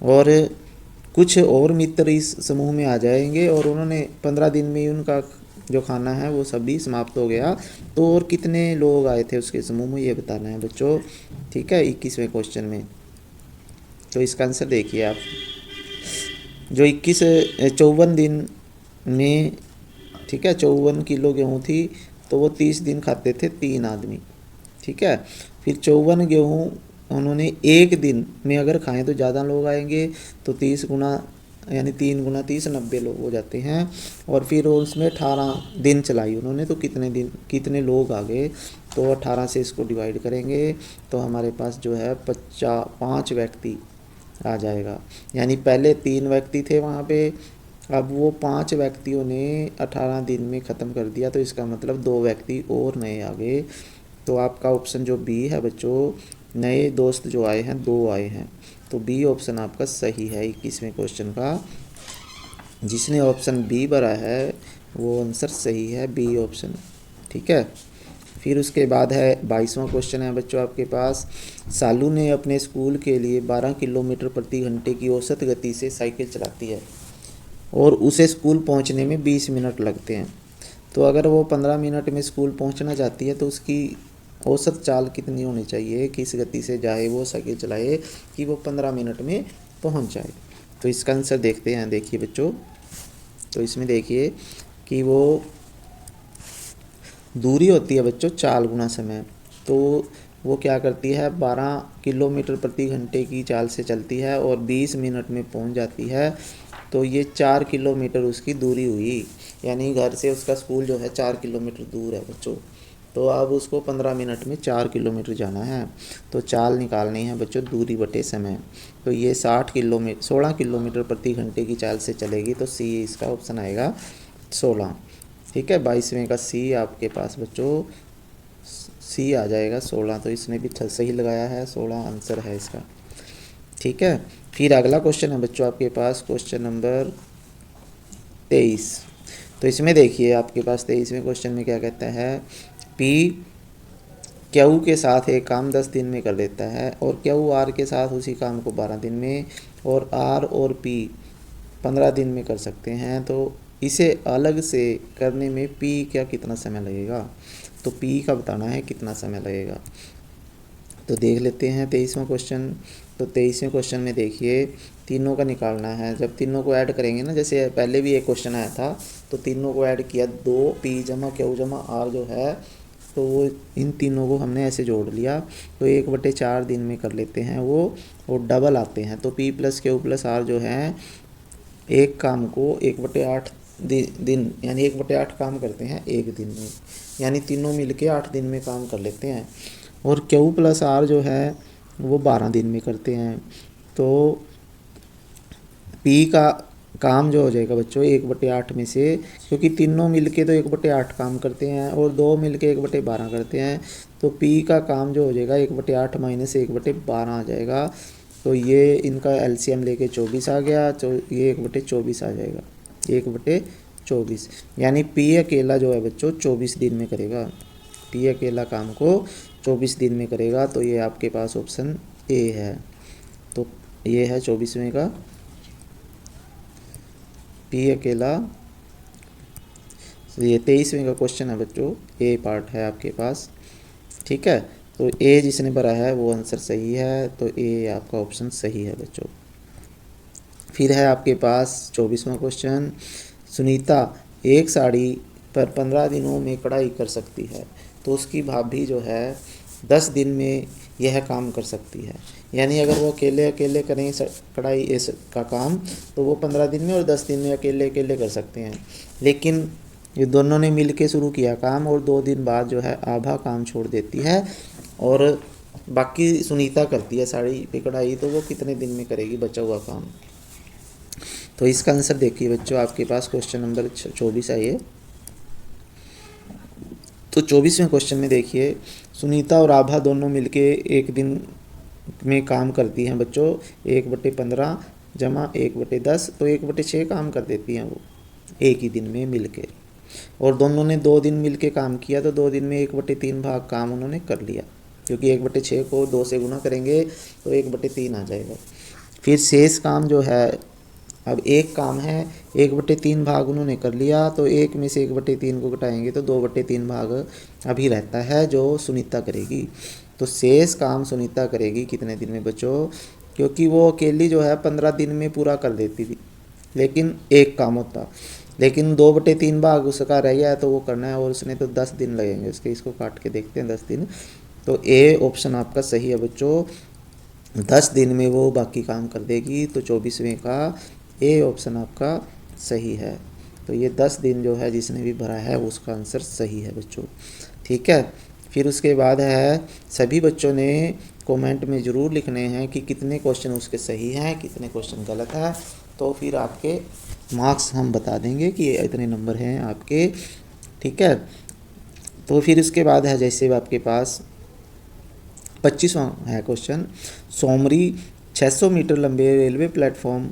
और कुछ और मित्र इस समूह में आ जाएंगे और उन्होंने 15 दिन में ही उनका जो खाना है वो सभी समाप्त हो गया। तो और कितने लोग आए थे उसके समूह में, ये बताना है बच्चों, ठीक है, 21वें क्वेश्चन में। तो इसका आंसर देखिए आप, जो 54 दिन में, ठीक है, 54 किलो गेहूँ थी, तो वो 30 दिन खाते थे 3 आदमी, ठीक है। फिर 54 गेहूँ उन्होंने एक दिन में अगर खाएं तो ज़्यादा लोग आएंगे, तो 30 गुना यानी 3 गुना 30 90 लोग हो जाते हैं। और फिर उसमें 18 दिन चलाई उन्होंने, तो कितने लोग आ गए, तो 18 से इसको डिवाइड करेंगे तो हमारे पास जो है 5 व्यक्ति आ जाएगा। यानी पहले 3 व्यक्ति थे वहाँ पे, अब वो 5 व्यक्तियों ने 18 दिन में ख़त्म कर दिया, तो इसका मतलब 2 व्यक्ति और नए आ गए। तो आपका ऑप्शन जो बी है बच्चों, नए दोस्त जो आए हैं 2 आए हैं, तो बी ऑप्शन आपका सही है 21वें क्वेश्चन का। जिसने ऑप्शन बी भरा है वो आंसर सही है, बी ऑप्शन, ठीक है। फिर उसके बाद है 22वां क्वेश्चन है बच्चों आपके पास। सालू ने अपने स्कूल के लिए 12 किलोमीटर प्रति घंटे की औसत गति से साइकिल चलाती है और उसे स्कूल पहुंचने में 20 मिनट लगते हैं। तो अगर वो 15 मिनट में स्कूल पहुंचना चाहती है तो उसकी औसत चाल कितनी होनी चाहिए, किस गति से जाए वो साइकिल चलाए कि वो 15 मिनट में पहुंच जाए। तो इसका आंसर देखते हैं। देखिए बच्चों, तो इसमें देखिए कि वो दूरी होती है बच्चों 4 गुना समय, तो वो क्या करती है, 12 किलोमीटर प्रति घंटे की चाल से चलती है और 20 मिनट में पहुंच जाती है। तो ये 4 किलोमीटर उसकी दूरी हुई, यानी घर से उसका स्कूल जो है 4 किलोमीटर दूर है बच्चों। तो अब उसको 15 मिनट में 4 किलोमीटर जाना है, तो चाल निकालनी है बच्चों, दूरी बटे समय। तो ये 16 किलोमीटर प्रति घंटे की चाल से चलेगी, तो सी इसका ऑप्शन आएगा 16, ठीक है। 22वें का सी आपके पास बच्चों, सी आ जाएगा 16, तो इसने भी सही लगाया है, 16 आंसर है इसका, ठीक है। फिर अगला क्वेश्चन है बच्चों आपके पास, क्वेश्चन नंबर 23। तो इसमें देखिए आपके पास 23वें क्वेश्चन में क्या कहता है, पी क्यू के साथ एक काम 10 दिन में कर देता है और क्यू आर के साथ उसी काम को 12 दिन में, और आर और पी 15 दिन में कर सकते हैं। तो इसे अलग से करने में पी क्या कितना समय लगेगा, तो पी का बताना है कितना समय लगेगा। तो देख लेते हैं 23वां क्वेश्चन। तो 23वें क्वेश्चन में देखिए तीनों का निकालना है। जब तीनों को ऐड करेंगे ना, जैसे पहले भी एक क्वेश्चन आया था, तो तीनों को ऐड किया, 2p जमा क्यू जमा आर जो है, तो वो इन तीनों को हमने ऐसे जोड़ लिया, तो 1/4 दिन में कर लेते हैं वो, और डबल आते हैं। तो p plus q plus r जो है, एक काम को 1/8 दिन यानी 1/8 काम करते हैं एक दिन में, यानी तीनों मिलके 8 दिन में काम कर लेते हैं। और क्यू प्लस आर जो है वो 12 दिन में करते हैं। तो पी का काम जो हो जाएगा बच्चों 1/8 में से, क्योंकि तीनों मिलके तो 1/8 काम करते हैं और 2 मिलके 1/12 करते हैं, तो पी का काम जो हो जाएगा 1/8 माइनस 1/12 आ जाएगा। तो ये इनका एलसीएम लेके 24 आ गया, तो ये 1/24 आ जाएगा, 1/24 24, यानी पी अकेला जो है बच्चों 24 दिन में करेगा। पी अकेला काम को 24 दिन में करेगा, तो ये आपके पास ऑप्शन ए है। तो ये है 24वें का, पी अकेला। ये 23वें का क्वेश्चन है बच्चों, ए पार्ट है आपके पास, ठीक है। तो ए जिसने भरा है वो आंसर सही है, तो ए आपका ऑप्शन सही है बच्चों। फिर है आपके पास 24वां क्वेश्चन, सुनीता एक साड़ी पर 15 दिनों में कढ़ाई कर सकती है, तो उसकी भाभी जो है 10 दिन में यह काम कर सकती है। यानी अगर वो अकेले अकेले करें कढ़ाई इस का काम, तो वो 15 दिन में और 10 दिन में अकेले अकेले कर सकते हैं। लेकिन ये दोनों ने मिल के शुरू किया काम, और 2 दिन बाद जो है आभा काम छोड़ देती है और बाकी सुनीता करती है साड़ी पे कढ़ाई, तो वो कितने दिन में करेगी बचा हुआ काम। तो इसका आंसर देखिए बच्चों, आपके पास क्वेश्चन नंबर 24 है ये। तो 24वें क्वेश्चन में देखिए, सुनीता और आभा दोनों मिलके एक दिन में काम करती हैं बच्चों 1/15 जमा 1/10, तो 1/6 काम कर देती हैं वो एक ही दिन में मिलके। और दोनों ने 2 दिन मिलके काम किया, तो 2 दिन में 1/3 भाग काम उन्होंने कर लिया, क्योंकि 1/6 को 2 से गुना करेंगे तो 1/3 आ जाएगा। फिर शेष काम जो है, अब एक काम है 1/3 भाग उन्होंने कर लिया, तो एक में से 1/3 को घटाएंगे तो 2/3 भाग अभी रहता है जो सुनीता करेगी। तो शेष काम सुनीता करेगी कितने दिन में बच्चों, क्योंकि वो अकेली जो है 15 दिन में पूरा कर देती थी, लेकिन एक काम होता, लेकिन 2/3 भाग उसका रह गया है तो वो करना है, और उसने तो 10 दिन लगेंगे उसके। इसको काट के देखते हैं 10 दिन। तो ए ऑप्शन आपका सही है बच्चों, 10 दिन में वो बाकी काम कर देगी। तो 24वें का ए ऑप्शन आपका सही है। तो ये 10 दिन जो है जिसने भी भरा है उसका आंसर सही है बच्चों, ठीक है। फिर उसके बाद है, सभी बच्चों ने कमेंट में ज़रूर लिखने हैं कि कितने क्वेश्चन उसके सही हैं, कितने क्वेश्चन गलत है। तो फिर आपके मार्क्स हम बता देंगे कि ये इतने नंबर हैं आपके, ठीक है। तो फिर उसके बाद है जैसे आपके पास 25वां है क्वेश्चन, सोमरी 600 मीटर लंबे रेलवे प्लेटफॉर्म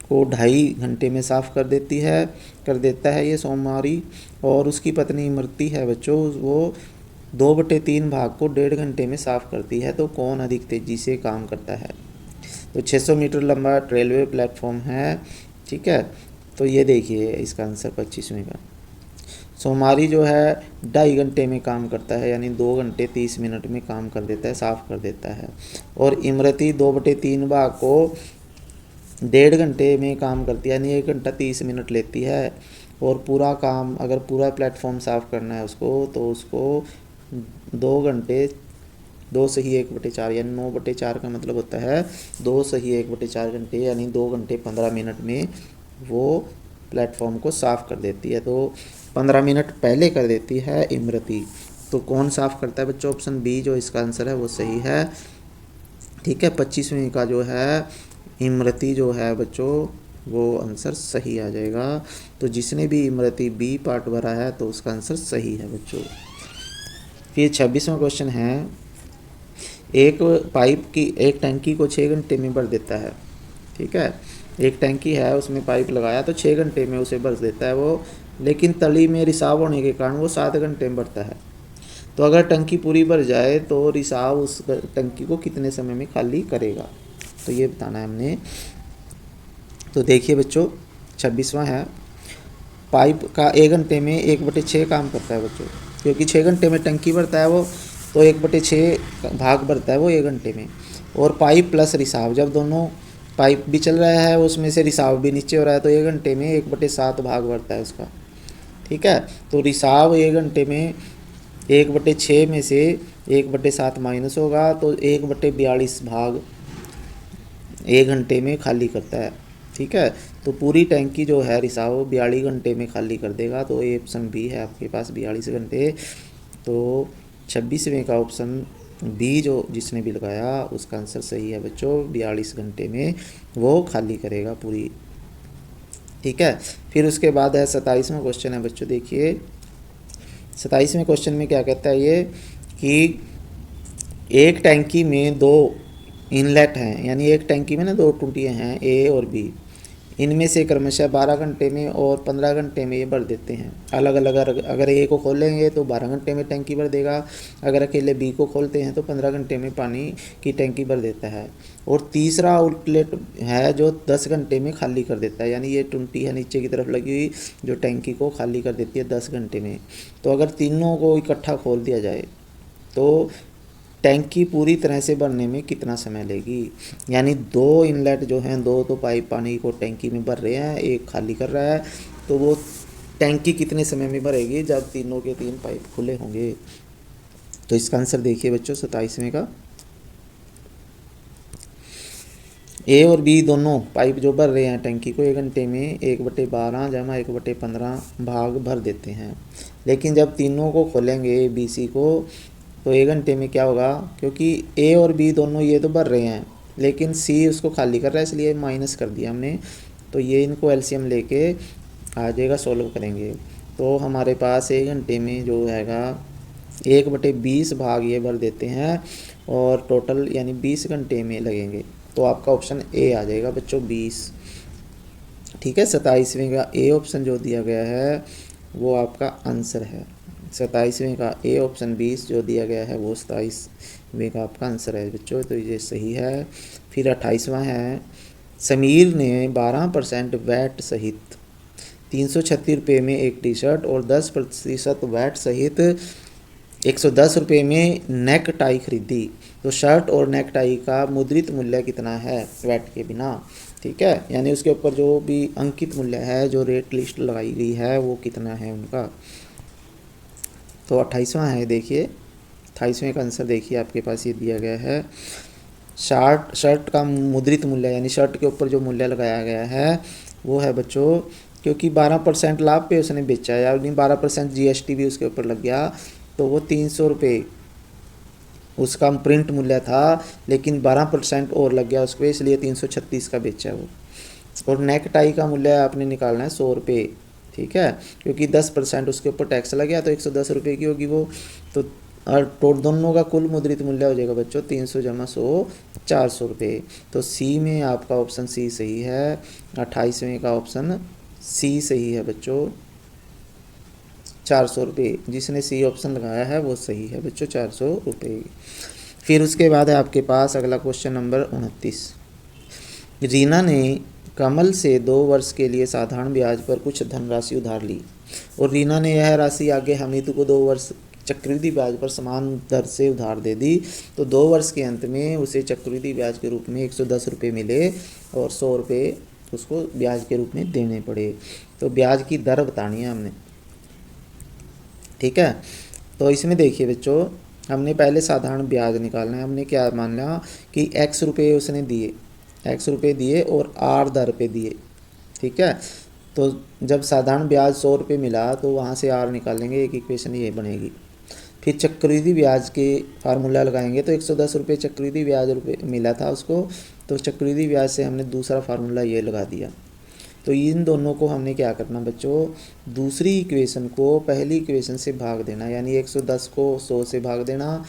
को 2.5 घंटे में साफ़ कर देता है ये सोमवारी, और उसकी पत्नी इमरती है बच्चों, वो 2/3 भाग को 1.5 घंटे में साफ़ करती है। तो कौन अधिक तेज़ी से काम करता है। तो 600 मीटर लंबा रेलवे प्लेटफॉर्म है, ठीक है। तो ये देखिए इसका आंसर 25वें का, सोमारी जो है 2.5 घंटे में काम करता है, यानी 2 घंटे 30 मिनट में काम कर देता है, साफ़ कर देता है। और इमरती 2/3 भाग को 1.5 घंटे में काम करती है, यानी 1 घंटा 30 मिनट लेती है। और पूरा काम अगर पूरा प्लेटफॉर्म साफ़ करना है उसको, तो उसको 2 घंटे 2 से ही 1/4, यानी 9/4 का मतलब होता है 2 से ही 1/4 घंटे, यानी 2 घंटे 15 मिनट में वो प्लेटफॉर्म को साफ़ कर देती है। तो 15 मिनट पहले कर देती है इमरती। तो कौन साफ़ करता है बच्चों, ऑप्शन बी जो इसका आंसर है वो सही है, ठीक है। 25वें का जो है इमरती जो है बच्चों वो आंसर सही आ जाएगा। तो जिसने भी इमरती बी पार्ट भरा है तो उसका आंसर सही है बच्चों। फिर 26वां क्वेश्चन है, एक टंकी को 6 घंटे में भर देता है, ठीक है। एक टंकी है उसमें पाइप लगाया तो 6 घंटे में उसे भर देता है वो, लेकिन तली में रिसाव होने के कारण वो 7 घंटे में भरता है। तो अगर टंकी पूरी भर जाए तो रिसाव उस टंकी को कितने समय में खाली करेगा, तो ये बताना है हमने। तो देखिए बच्चों 26वां है, पाइप का 1 घंटे में 1/6 काम करता है बच्चों, क्योंकि 6 घंटे में टंकी भरता है वो, तो 1/6 भाग भरता है वो 1 घंटे में। और पाइप प्लस रिसाव, जब दोनों पाइप भी चल रहा है उसमें से रिसाव भी नीचे हो रहा है, तो 1 घंटे में 1/7 भाग भरता है उसका, ठीक है। तो रिसाव 1 घंटे में 1/6 में से 1/7 माइनस होगा, तो 1/42 भाग 1 घंटे में खाली करता है, ठीक है। तो पूरी टैंकी जो है रिसाव 42 घंटे में खाली कर देगा। तो ये ऑप्शन बी है आपके पास 42 घंटे। तो 26वें का ऑप्शन बी जो जिसने भी लगाया उसका आंसर सही है बच्चों, 42 घंटे में वो खाली करेगा पूरी, ठीक है। फिर उसके बाद है 27वां क्वेश्चन है बच्चों, देखिए 27वें क्वेश्चन में क्या कहता है ये कि एक टैंकी में 2 इनलेट हैं, यानी एक टैंकी में ना 2 टूटियाँ हैं ए और बी। इनमें से क्रमशः 12 घंटे में और 15 घंटे में ये भर देते हैं अलग अलग। अगर ए को खोलेंगे तो 12 घंटे में टंकी भर देगा, अगर अकेले बी को खोलते हैं तो 15 घंटे में पानी की टंकी भर देता है। और तीसरा आउटलेट है जो 10 घंटे में खाली कर देता है, यानी ये टुंटी है नीचे की तरफ लगी हुई जो टंकी को खाली कर देती है 10 घंटे में। तो अगर तीनों को इकट्ठा खोल दिया जाए तो टैंकी पूरी तरह से भरने में कितना समय लेगी, यानी दो इनलेट जो हैं, दो तो पाइप पानी को टैंकी में भर रहे हैं, एक खाली कर रहा है, तो वो टैंकी कितने समय में भरेगी जब तीनों के तीन पाइप खुले होंगे। तो इसका आंसर देखिए बच्चों 27वें का, ए और बी दोनों पाइप जो भर रहे हैं टैंकी को 1 घंटे में 1/12 जमा 1/15 भाग भर देते हैं। लेकिन जब तीनों को खोलेंगे बी सी को तो 1 घंटे में क्या होगा, क्योंकि ए और बी दोनों ये तो भर रहे हैं लेकिन सी उसको खाली कर रहा है, इसलिए माइनस कर दिया हमने। तो ये इनको एलसीएम लेके आ जाएगा, सॉल्व करेंगे तो हमारे पास 1 घंटे में जो हैगा 1/20 भाग ये भर देते हैं और टोटल यानी 20 घंटे में लगेंगे। तो आपका ऑप्शन ए आ जाएगा बच्चों 20। ठीक है, 27वें का ए ऑप्शन जो दिया गया है वो आपका आंसर है। 27वें का ए ऑप्शन 20 जो दिया गया है वो 27वें का आपका आंसर है बच्चों, तो ये सही है। फिर 28वां है, समीर ने 12% वैट सहित 336 रुपये में एक टी शर्ट और 10% वैट सहित 110 रुपये में नेक टाई खरीदी, तो शर्ट और नेक टाई का मुद्रित मूल्य कितना है वैट के बिना। ठीक है, यानी उसके ऊपर जो भी अंकित मूल्य है, जो रेट लिस्ट लगाई गई है वो कितना है उनका। तो 28वां है, देखिए 28वें का आंसर देखिए आपके पास ये दिया गया है, शर्ट का मुद्रित मूल्य यानी शर्ट के ऊपर जो मूल्य लगाया गया है वो है बच्चों, क्योंकि 12% लाभ पे उसने बेचा है, यानी 12% जीएसटी भी उसके ऊपर लग गया, तो वो 300 रुपये उसका प्रिंट मूल्य था, लेकिन 12% और लग गया उस पर, इसलिए 336 का बेचा वो। और नेक टाई का मूल्य आपने निकालना है 100 रुपये। ठीक है, क्योंकि 10% उसके ऊपर टैक्स लग गया तो 110 रुपये की होगी वो। तो और दोनों का कुल मुद्रित मूल्य हो जाएगा बच्चों 300 जमा 100 400 रुपये। तो सी में आपका ऑप्शन सी सही है, 28वें का ऑप्शन सी सही है बच्चों, 400 रुपये। जिसने सी ऑप्शन लगाया है वो सही है बच्चों, 400 रुपये। फिर उसके बाद है आपके पास अगला क्वेश्चन नंबर 29। रीना ने कमल से 2 वर्ष के लिए साधारण ब्याज पर कुछ धनराशि उधार ली और रीना ने यह राशि आगे हमीद को 2 वर्ष चक्रवृद्धि ब्याज पर समान दर से उधार दे दी। तो 2 वर्ष के अंत में उसे चक्रवृद्धि ब्याज के रूप में 110 रुपये मिले और 100 रुपये उसको ब्याज के रूप में देने पड़े। तो ब्याज की दर बतानी है हमने। ठीक है, तो इसमें देखिए बच्चों, हमने पहले साधारण ब्याज निकालना है। हमने क्या मान लिया कि x रुपये उसने दिए, x रुपये दिए और r दर पे दिए। ठीक है, तो जब साधारण ब्याज 100 रुपये मिला तो वहाँ से r निकालेंगे, एक इक्वेशन ये बनेगी। फिर चक्रवृद्धि ब्याज के फार्मूला लगाएंगे, तो 110 रुपये चक्रवृद्धि ब्याज रुपये मिला था उसको, तो चक्रवृद्धि ब्याज से हमने दूसरा फार्मूला ये लगा दिया। तो इन दोनों को हमने क्या करना बच्चों, दूसरी इक्वेशन को पहली इक्वेशन से भाग देना, यानी 110 को 100 से भाग देना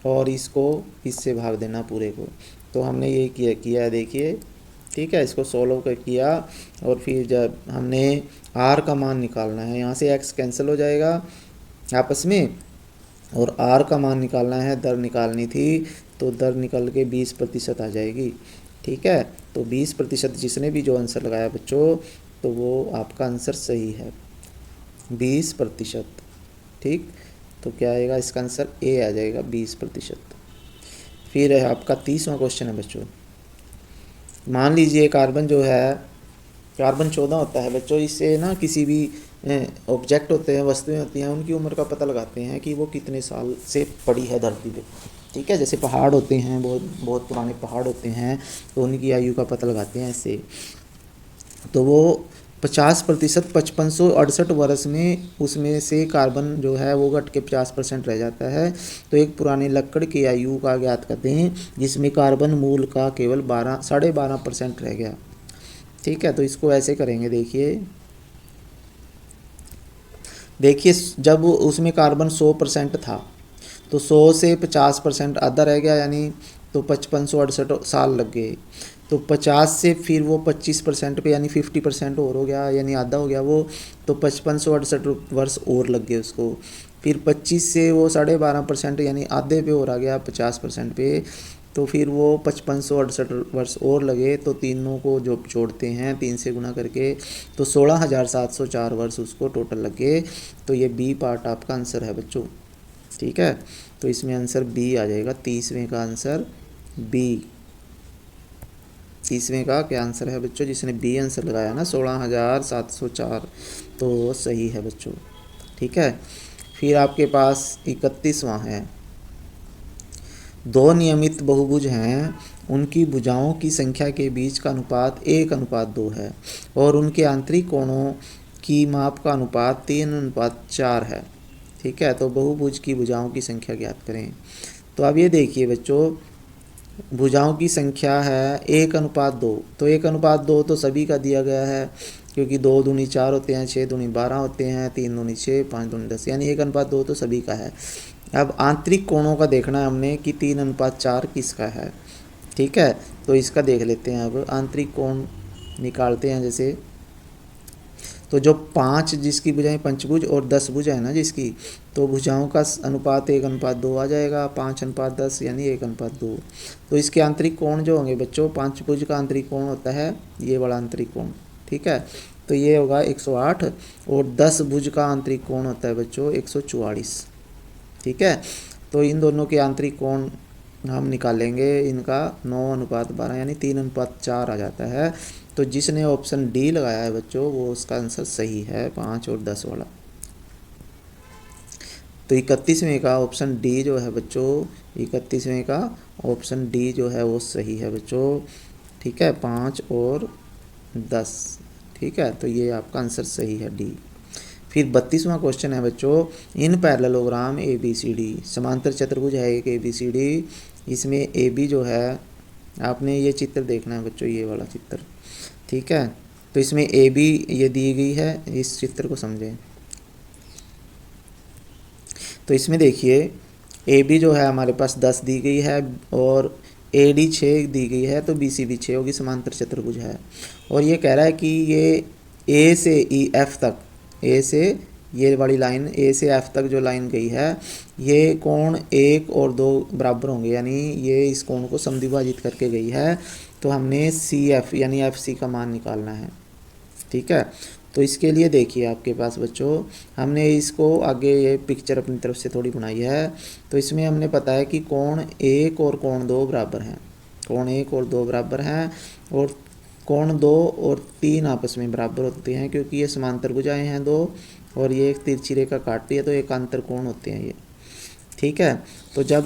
और इसको इससे भाग देना पूरे को। तो हमने ये किया देखिए। ठीक है, इसको सॉल्व कर किया और फिर जब हमने r का मान निकालना है, यहाँ से x कैंसिल हो जाएगा आपस में और r का मान निकालना है, दर निकालनी थी, तो दर निकल के 20% आ जाएगी। ठीक है, तो 20% जिसने भी जो आंसर लगाया बच्चों, तो वो आपका आंसर सही है 20%। ठीक, तो क्या आएगा इसका आंसर ए आ जाएगा 20%। फिर है आपका 30वां क्वेश्चन है बच्चों। मान लीजिए कार्बन जो है, कार्बन 14 होता है बच्चों, इससे ना किसी भी ऑब्जेक्ट होते हैं, वस्तुएं होती हैं, उनकी उम्र का पता लगाते हैं कि वो कितने साल से पड़ी है धरती पे। ठीक है, जैसे पहाड़ होते हैं, बहुत बहुत पुराने पहाड़ होते हैं, तो उनकी आयु का पता लगाते हैं ऐसे। तो वो 50% 5568 वर्ष में उसमें से कार्बन जो है वो घट के 50% रह जाता है। तो एक पुरानी लकड़ की आयु का ज्ञात करते हैं जिसमें कार्बन मूल का केवल 12.5% रह गया। ठीक है, तो इसको ऐसे करेंगे, देखिए जब उसमें कार्बन 100% था तो 100 से 50% आधा रह गया, यानी तो 5568 साल लग गए। तो 50 से फिर वो 25% पे यानी 50% और हो गया, यानी आधा हो गया वो, तो 5568 वर्ष और लग गए उसको। फिर 25 से वो 12.5% यानी आधे पे और आ गया 50% पे, तो फिर वो 5568 वर्ष और लगे। तो तीनों को जो जोड़ते हैं 3 से गुना करके, तो 16,704 वर्ष उसको टोटल लगे। तो ये बी पार्ट आपका आंसर है बच्चों। ठीक है, तो इसमें आंसर बी आ जाएगा, 30वें का आंसर बी। 30वें का क्या आंसर है बच्चों, जिसने बी आंसर लगाया ना 16,704, तो सही है बच्चों। ठीक है, फिर आपके पास 31वां है। दो नियमित बहुभुज हैं, उनकी भुजाओं की संख्या के बीच का अनुपात 1:2 है और उनके आंतरिक कोणों की माप का अनुपात 3:4 है। ठीक है, तो बहुभुज की भुजाओं की संख्या ज्ञात करें। तो अब ये देखिए बच्चों, भुजाओं की संख्या है 1:2, तो 1:2 तो सभी का दिया गया है, क्योंकि 2 दूनी 4 होते हैं, 6 दूनी 12 होते हैं, 3 दूनी 6, 5 दूनी 10, यानी 1:2 तो सभी का है। अब आंतरिक कोणों का देखना है हमने कि 3:4 किसका है। ठीक है, तो इसका देख लेते हैं। अब आंतरिक कोण निकालते हैं जैसे, तो जो 5 जिसकी भुजाएं पंचभुज और 10 भुजा है ना जिसकी, तो भुजाओं का अनुपात 1:2 आ जाएगा, 5:10 यानी 1:2। तो इसके आंतरिक कोण जो होंगे बच्चों, पंचभुज का आंतरिक कोण होता है ये वाला आंतरिक कोण। ठीक है, तो ये होगा 108, और 10 भुज का आंतरिक कोण होता है बच्चों 144। ठीक है, तो इन दोनों के आंतरिक कोण हम निकालेंगे, इनका 9:12 यानी 3:4 आ जाता है। तो जिसने ऑप्शन डी लगाया है बच्चों, वो उसका आंसर सही है, 5 और 10 वाला। तो 31वें का ऑप्शन डी जो है बच्चों, 31वें का ऑप्शन डी जो है वो सही है बच्चों। ठीक है, 5 और 10। ठीक है, तो ये आपका आंसर सही है डी। फिर 32वां क्वेश्चन है बच्चों, in parallelogram A B C D, समांतर चतुर्भुज है एक ए बी सी डी, इसमें ए बी जो है, आपने ये चित्र देखना है बच्चों, ये वाला चित्र। ठीक है, तो इसमें ए बी ये दी गई है, इस चित्र को समझें। तो इसमें देखिए ए बी जो है हमारे पास 10 दी गई है, और ए डी 6 दी गई है, तो बी सी भी 6 होगी, समांतर चतुर्भुज है। और ये कह रहा है कि ये ए से ई एफ तक, ए से ये वाली लाइन, ए से एफ तक जो लाइन गई है, ये कोण 1 और 2 बराबर होंगे, यानी ये इस कोण को समद्विभाजित करके गई है। तो हमने सी एफ यानी एफ सी का मान निकालना है। ठीक है, तो इसके लिए देखिए आपके पास बच्चों, हमने इसको आगे ये पिक्चर अपनी तरफ से थोड़ी बनाई है। तो इसमें हमने पता है कि कोण 1 और कोण 2 बराबर हैं, कोण 1 और 2 बराबर हैं, और कोण 2 और 3 आपस में बराबर होते हैं, क्योंकि ये समांतर भुजाएं हैं 2, और ये एक तिरछी रेखा काटती है, तो एकांतर कोण होते हैं ये। ठीक है, तो जब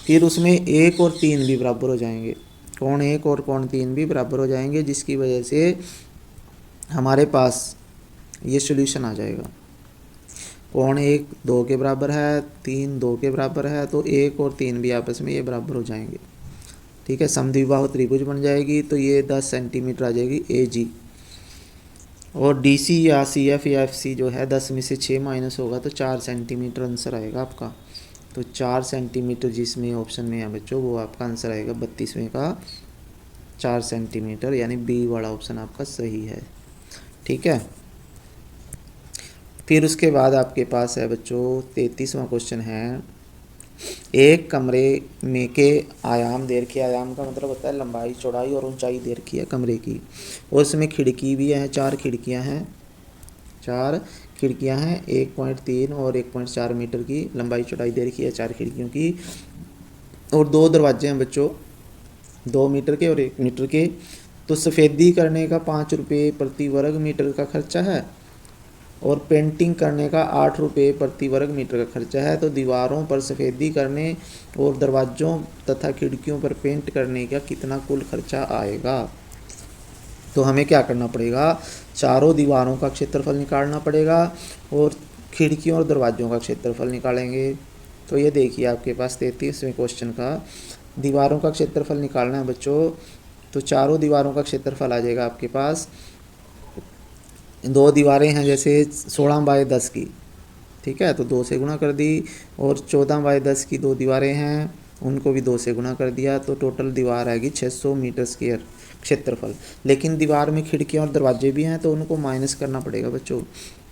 फिर उसमें 1 और 3 भी बराबर हो जाएंगे, कोण 1 और कोण 3 भी बराबर हो जाएंगे, जिसकी वजह से हमारे पास ये सॉल्यूशन आ जाएगा। कोण 1 2 के बराबर है, 3 2 के बराबर है, तो 1 और 3 भी आपस में ये बराबर हो जाएंगे। ठीक है, समद्विबाहु त्रिभुज बन जाएगी। तो ये 10 सेंटीमीटर आ जाएगी ए जी, और डी सी या सी एफ या एफ सी जो है 10 में से 6 माइनस होगा, तो 4 सेंटीमीटर आंसर आएगा आपका। तो 4 सेंटीमीटर जिसमें ऑप्शन में है बच्चों, वो आपका आंसर आएगा 32वें का 4 सेंटीमीटर, यानी बी वाला ऑप्शन आपका सही है। ठीक है, फिर उसके बाद आपके पास है बच्चों 33वां क्वेश्चन है, एक कमरे में के आयाम दे रखे, आयाम का मतलब होता है लंबाई चौड़ाई और ऊंचाई दे रखी है कमरे की, और उसमें खिड़की भी है, 4 खिड़कियां हैं, 4 खिड़कियां हैं, 1.3 और 1.4 मीटर की लंबाई चौड़ाई दे रखी है 4 खिड़कियों की, और 2 दरवाजे हैं बच्चों, 2 मीटर के और 1 मीटर के। तो सफ़ेदी करने का 5 रुपये प्रति वर्ग मीटर का खर्चा है, और पेंटिंग करने का 8 रुपये प्रति वर्ग मीटर का खर्चा है। तो दीवारों पर सफ़ेदी करने और दरवाज़ों तथा खिड़कियों पर पेंट करने का कितना कुल खर्चा आएगा। तो हमें क्या करना पड़ेगा, चारों दीवारों का क्षेत्रफल निकालना पड़ेगा, और खिड़कियों और दरवाज़ों का क्षेत्रफल निकालेंगे। तो ये देखिए आपके पास 33वें क्वेश्चन का दीवारों का क्षेत्रफल निकालना है बच्चों। तो चारों दीवारों का क्षेत्रफल आ जाएगा आपके पास, 2 दीवारें हैं जैसे 16/10 की, ठीक है, तो 2 से गुणा कर दी, और 14/10 की 2 दीवारें हैं, उनको भी 2 से गुना कर दिया, तो टोटल दीवार आएगी 600 मीटर स्क्वायर क्षेत्रफल। लेकिन दीवार में खिड़कियाँ और दरवाजे भी हैं तो उनको माइनस करना पड़ेगा बच्चों।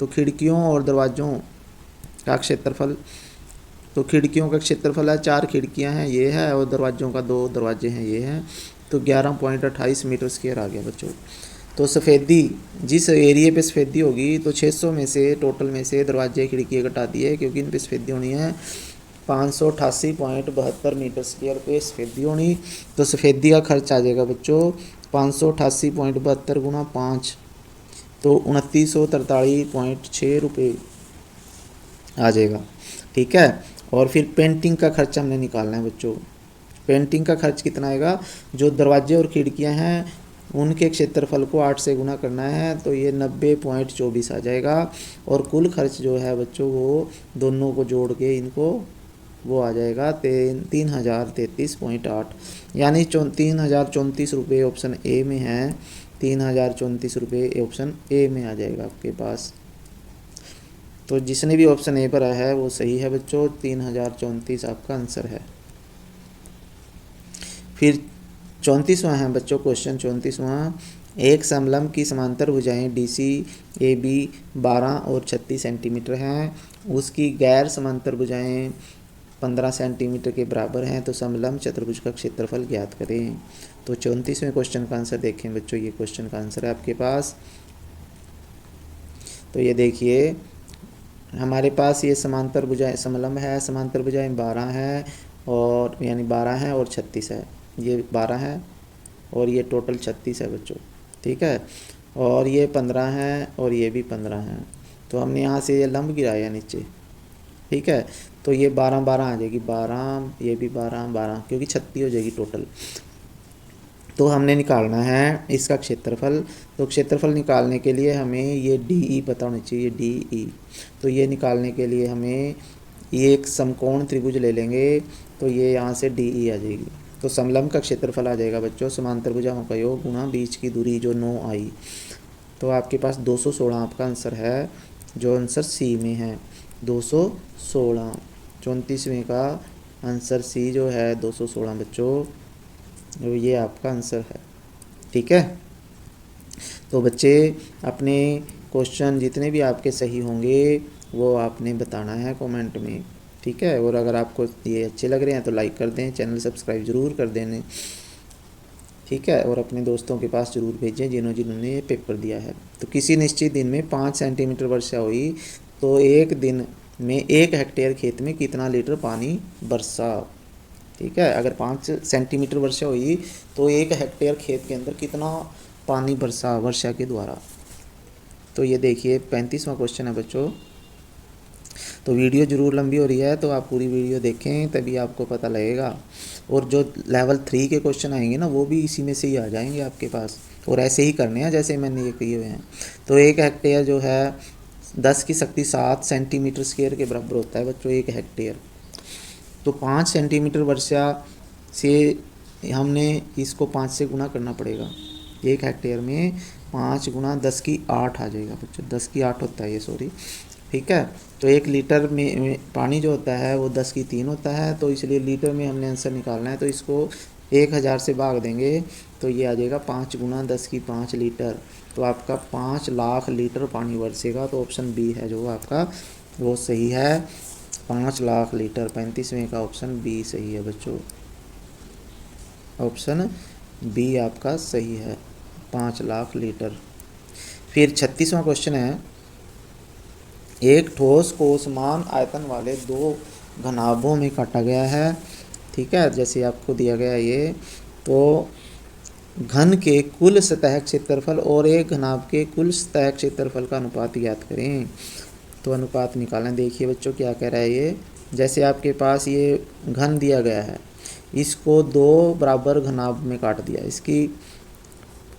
तो खिड़कियों और दरवाज़ों का क्षेत्रफल, तो खिड़कियों का क्षेत्रफल है 4 खिड़कियां हैं ये है, और दरवाज़ों का 2 दरवाजे हैं ये हैं, तो 11.28 मीटर स्क्वायर आ गया बच्चों। तो सफ़ेदी, जिस एरिए पे सफ़ेदी होगी तो 600 में से टोटल में से दरवाजे खिड़की घटा दिए, क्योंकि इन पे सफ़ेदी होनी है 588.72 मीटर स्क्वायर पे सफ़ेदी होनी। तो सफ़ेदी का खर्च आ जाएगा बच्चों 588.72 गुणा 5, तो 2943.6 रुपये आ जाएगा। ठीक है। और फिर पेंटिंग का खर्च हमने निकालना है बच्चों। पेंटिंग का खर्च कितना आएगा, जो दरवाजे और खिड़कियां हैं उनके क्षेत्रफल को 8 से गुना करना है, तो ये 90.24 आ जाएगा। और कुल खर्च जो है बच्चों वो दोनों को जोड़ के इनको वो आ जाएगा 3033.8, यानी 3034 रुपये ऑप्शन ए में है। 3034 रुपये ऑप्शन ए में आ जाएगा आपके पास। तो जिसने भी ऑप्शन ए पर है वो सही है बच्चों, 3034 आपका आंसर है। फिर 34वां है बच्चों क्वेश्चन 34वां, एक समलंब की समांतर भुजाएं DC AB 12 और 36 सेंटीमीटर हैं, उसकी गैर समांतर भुजाएं 15 सेंटीमीटर के बराबर हैं, तो समलंब चतुर्भुज का क्षेत्रफल ज्ञात करें। तो 34वें क्वेश्चन का आंसर देखें बच्चों, ये क्वेश्चन का आंसर है आपके पास। तो ये देखिए हमारे पास ये समांतर भुजाएं समलंब है, समांतर भुजाएं 12 है, और यानी 12 है और 36 है, ये 12 है और ये टोटल 36 है बच्चों। ठीक है। और ये 15 है और ये भी 15 है, तो हमने यहाँ से ये लंब गिराया नीचे। ठीक है। तो ये 12 12 आ जाएगी, 12, ये भी 12 12, क्योंकि 36 हो जाएगी टोटल। तो हमने निकालना है इसका क्षेत्रफल। तो क्षेत्रफल निकालने के लिए हमें ये DE पता होना चाहिए, DE। तो ये निकालने के लिए हमें ये एक समकोण त्रिभुज ले लेंगे, तो ये यहाँ से DE आ जाएगी। तो समलंब का क्षेत्रफल आ जाएगा बच्चों समांतर भुजाओं का योग गुणा बीच की दूरी जो 9 आई, तो आपके पास 216 आपका आंसर है, जो आंसर सी में है 216। 34वें का आंसर सी जो है 216 बच्चों, तो ये आपका आंसर है। ठीक है। तो बच्चे अपने क्वेश्चन जितने भी आपके सही होंगे वो आपने बताना है कमेंट में। ठीक है। और अगर आपको ये अच्छे लग रहे हैं तो लाइक कर दें, चैनल सब्सक्राइब ज़रूर कर देने। ठीक है। और अपने दोस्तों के पास ज़रूर भेजें जिन्होंने ये पेपर दिया है। तो किसी निश्चित दिन में 5 सेंटीमीटर वर्षा हुई, तो एक दिन में 1 हेक्टेयर खेत में कितना लीटर पानी बरसा। ठीक है। अगर 5 सेंटीमीटर वर्षा हुई तो 1 हेक्टेयर खेत के अंदर कितना पानी बरसा वर्षा के द्वारा। तो ये देखिए 35वां क्वेश्चन है बच्चों। तो वीडियो ज़रूर लंबी हो रही है, तो आप पूरी वीडियो देखें तभी आपको पता लगेगा। और जो लेवल 3 के क्वेश्चन आएंगे ना वो भी इसी में से ही आ जाएंगे आपके पास, और ऐसे ही करने हैं जैसे मैंने ये किए हुए हैं। तो 1 हेक्टेयर जो है 10 की शक्ति 7 सेंटीमीटर स्क्वायर के बराबर होता है बच्चों 1 हेक्टेयर। तो 5 सेंटीमीटर वर्षा से हमने इसको 5 से गुना करना पड़ेगा। 1 हेक्टेयर में 5 गुना 10 की 8 आ जाएगा बच्चों, 10 की 8 होता है ये, सॉरी। ठीक है। तो 1 लीटर में पानी जो होता है वो 10 की 3 होता है, तो इसलिए लीटर में हमने आंसर निकालना है, तो इसको 1000 से भाग देंगे तो ये आ जाएगा 5 गुना 10 की 5 लीटर। तो आपका 5 लाख लीटर पानी बरसेगा, तो ऑप्शन बी है जो आपका वो सही है, 5 लाख लीटर। 35वें का ऑप्शन बी सही है बच्चों, ऑप्शन बी आपका सही है, 5 लाख लीटर। फिर 36वां क्वेश्चन है, एक ठोस को समान आयतन वाले 2 घनाभों में काटा गया है। ठीक है। जैसे आपको दिया गया ये, तो घन के कुल सतह क्षेत्रफल और एक घनाभ के कुल सतह क्षेत्रफल का अनुपात ज्ञात करें। तो अनुपात निकालें। देखिए बच्चों क्या कह रहा है ये, जैसे आपके पास ये घन दिया गया है, इसको 2 बराबर घनाभ में काट दिया, इसकी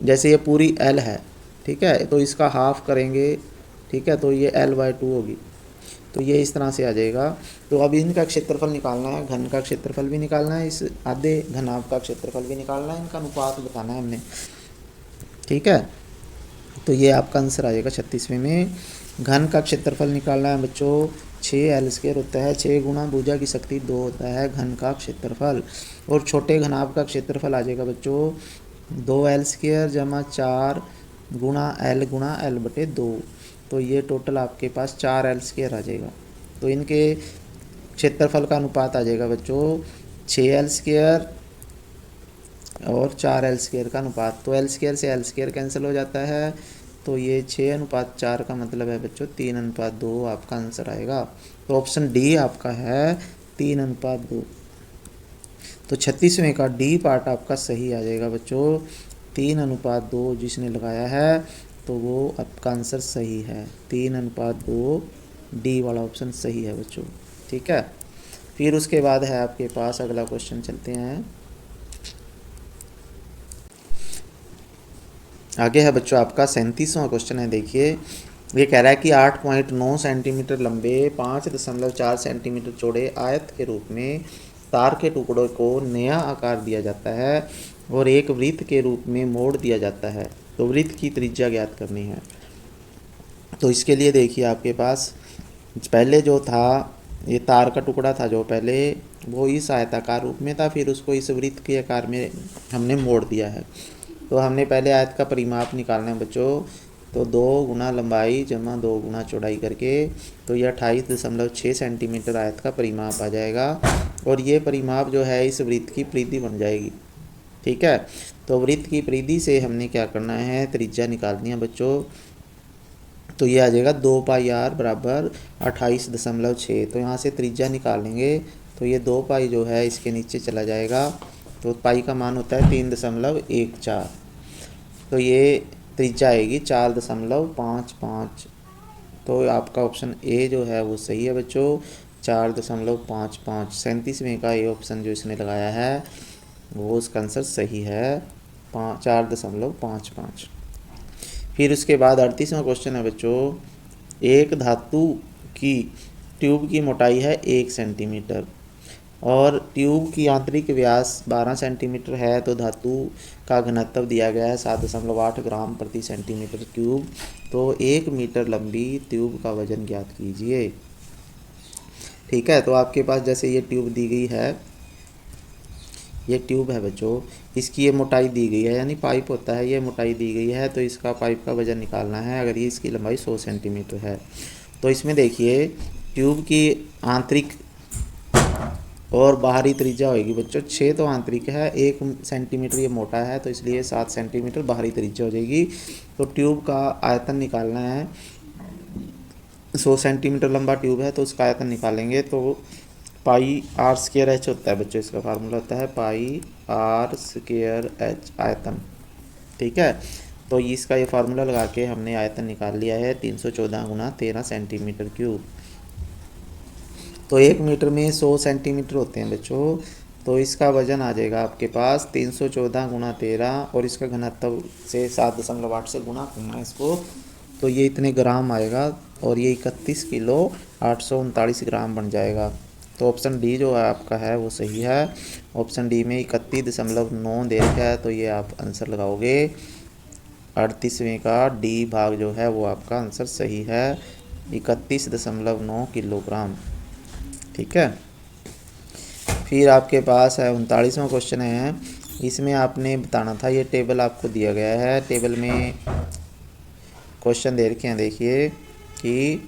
जैसे ये पूरी L है। ठीक है। तो इसका हाफ करेंगे। ठीक है। तो ये L/2 होगी, तो ये इस तरह से आ जाएगा। तो अब इनका क्षेत्रफल निकालना है, घन का क्षेत्रफल भी निकालना है, इस आधे घनाभ का क्षेत्रफल भी निकालना है, इनका अनुपात बताना है हमने। ठीक है। तो ये आपका आंसर आ जाएगा 36वें में। घन का क्षेत्रफल निकालना है बच्चों, 6l² होता है, 6 गुणा भुजा की शक्ति 2 होता है घन का क्षेत्रफल, और छोटे घनाभ का क्षेत्रफल आ जाएगा बच्चों 2l² जमा 4 गुणा l बटे 2। तो ये टोटल आपके पास 4l² आ जाएगा। तो इनके क्षेत्रफल का अनुपात आ जाएगा बच्चों 6l² और 4l² का अनुपात। तो l² से l² कैंसिल हो जाता है, तो ये 6:4 का मतलब है बच्चों 3:2 आपका आंसर आएगा। तो ऑप्शन डी आपका है 3:2। तो 36वें का डी पार्ट आपका सही आ जाएगा बच्चों 3:2 जिसने लगाया है, तो वो आपका आंसर सही है 3:2, डी वाला ऑप्शन सही है बच्चों। ठीक है, फिर उसके बाद है आपके पास अगला क्वेश्चन, चलते हैं आगे। है बच्चों आपका 37वां क्वेश्चन है। देखिए ये कह रहा है कि 8.9 सेंटीमीटर लंबे 5.4 सेंटीमीटर चौड़े आयत के रूप में तार के टुकड़ों को नया आकार दिया जाता है और एक वृत्त के रूप में मोड़ दिया जाता है। तो वृत्त की त्रिज्या ज्ञात करनी है। तो इसके लिए देखिए आपके पास पहले जो था ये तार का टुकड़ा था जो पहले वो इस आयताकार रूप में था, फिर उसको इस वृत्त के आकार में हमने मोड़ दिया है। तो हमने पहले आयत का परिमाप निकालना है बच्चों। तो 2 गुना लंबाई जमा 2 गुना चौड़ाई करके तो ये 28.6 सेंटीमीटर आयत का परिमाप आ जाएगा, और ये परिमाप जो है इस वृत्त की परिधि बन जाएगी। ठीक है, तो वृत्त की परिधि से हमने क्या करना है, त्रिज्या निकालनी है बच्चों। तो ये आ जाएगा 2πr बराबर 28.6। तो यहाँ से त्रिज्या निकालेंगे तो ये 2π जो है इसके नीचे चला जाएगा, तो पाई का मान होता है 3.14। तो ये त्रिज्या आएगी 4.55। तो आपका ऑप्शन ए जो है वो सही है बच्चों 4.55। 37वें का ये ऑप्शन जो इसने लगाया है वो उसका आंसर सही है 4.55। फिर उसके बाद 38वां क्वेश्चन है बच्चों, एक धातु की ट्यूब की मोटाई है 1 सेंटीमीटर और ट्यूब की आंतरिक व्यास 12 सेंटीमीटर है। तो धातु का घनत्व दिया गया है 7.8 ग्राम प्रति सेंटीमीटर क्यूब। तो 1 मीटर लंबी ट्यूब का वजन ज्ञात कीजिए। ठीक है, तो आपके पास जैसे ये ट्यूब दी गई है, ये ट्यूब है बच्चों, इसकी ये मोटाई दी गई है, यानी पाइप होता है, ये मोटाई दी गई है। तो इसका पाइप का वजन निकालना है। अगर ये इसकी लंबाई 100 सेंटीमीटर है तो इसमें देखिए ट्यूब की आंतरिक और बाहरी त्रिज्या होगी बच्चों 6 तो आंतरिक है, 1 सेंटीमीटर ये मोटा है, तो इसलिए 7 सेंटीमीटर बाहरी त्रिज्या हो जाएगी। तो ट्यूब का आयतन निकालना है, 100 सेंटीमीटर लंबा ट्यूब है तो उसका आयतन निकालेंगे। तो πr² होता है बच्चों, इसका फार्मूला होता है πr² आयतन। ठीक है, तो इसका ये फार्मूला लगा के हमने आयतन निकाल लिया है 314 गुना 13 सेंटीमीटर क्यूब। तो 1 मीटर में 100 सेंटीमीटर होते हैं बच्चों, तो इसका वजन आ जाएगा आपके पास 314 गुना 13 और इसका घनत्व से 7.8 से गुना करना इसको, तो ये इतने ग्राम आएगा और ये 31 किलो 839 ग्राम बन जाएगा। तो ऑप्शन डी जो है आपका है वो सही है। ऑप्शन डी में 31.9 दे रखा है, तो ये आप आंसर लगाओगे 38वें का डी भाग जो है वो आपका आंसर सही है 31.9 किलोग्राम। ठीक है, फिर आपके पास है 39वां क्वेश्चन है। इसमें आपने बताना था, ये टेबल आपको दिया गया है, टेबल में क्वेश्चन दे रखे हैं। देखिए कि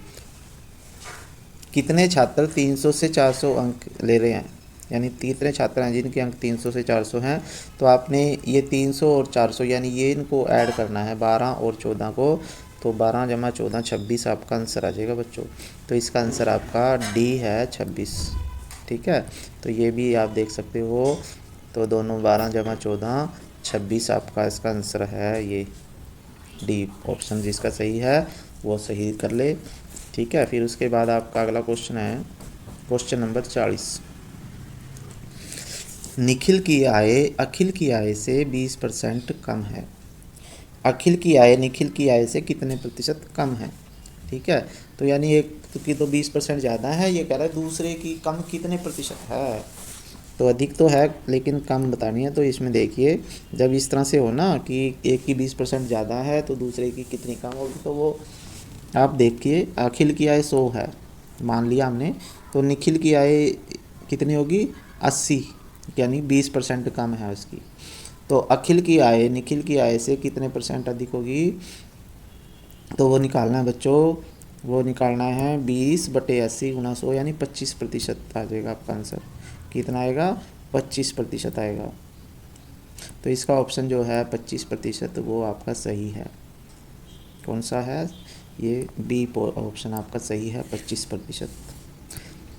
कितने छात्र 300 से 400 अंक ले रहे हैं, यानी कितने छात्र हैं जिनके अंक 300 से 400 हैं। तो आपने ये 300 और 400 यानी ये इनको ऐड करना है 12 और 14 को। तो 12 जमा 14 26 आपका आंसर आ जाएगा बच्चों। तो इसका आंसर आपका डी है 26। ठीक है, तो ये भी आप देख सकते हो। तो दोनों 12 जमा 14 26 आपका इसका आंसर है ये डी ऑप्शन जिसका सही है वो सही कर ले। ठीक है, फिर उसके बाद आपका अगला क्वेश्चन है क्वेश्चन नंबर 40। निखिल की आय अखिल की आय से 20% कम है। अखिल की आय निखिल की आय से कितने प्रतिशत कम है। ठीक है, तो यानी एक की तो 20% ज़्यादा है, ये कह रहा है दूसरे की कम कितने प्रतिशत है। तो अधिक तो है लेकिन कम बतानी है। तो इसमें देखिए जब इस तरह से हो ना कि एक की 20% ज़्यादा है तो दूसरे की कितनी कम होगी, तो वो आप देखिए अखिल की आय 100 है, मान लिया हमने। तो निखिल की आय कितनी होगी, 80, यानी 20% कम है उसकी। तो अखिल की आय निखिल की आय से कितने परसेंट अधिक होगी, तो वो निकालना है बच्चों, वो निकालना है 20/80 × 100, यानी 25% आ जाएगा आपका आंसर। कितना आएगा, 25% आएगा। तो इसका ऑप्शन जो है 25% वो आपका सही है। कौन सा है, ये बी ऑप्शन आपका सही है, 25%।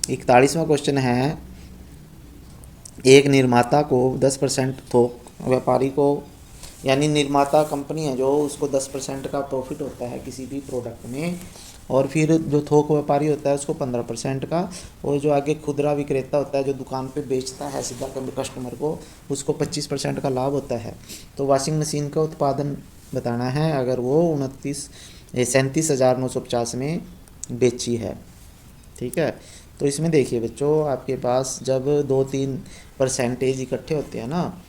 41वां क्वेश्चन है, एक निर्माता को 10% थोक व्यापारी को, यानी निर्माता कंपनी है जो, उसको 10% का प्रॉफिट होता है किसी भी प्रोडक्ट में, और फिर जो थोक व्यापारी होता है उसको 15% का, और जो आगे खुदरा विक्रेता होता है जो दुकान पे बेचता है सीधा कस्टमर को, उसको 25% का लाभ होता है। तो वॉशिंग मशीन का उत्पादन बताना है अगर वो 37,950 में बेची है। ठीक है, तो इसमें देखिए बच्चों, आपके पास जब 2-3 परसेंटेज इकट्ठे होते हैं ना,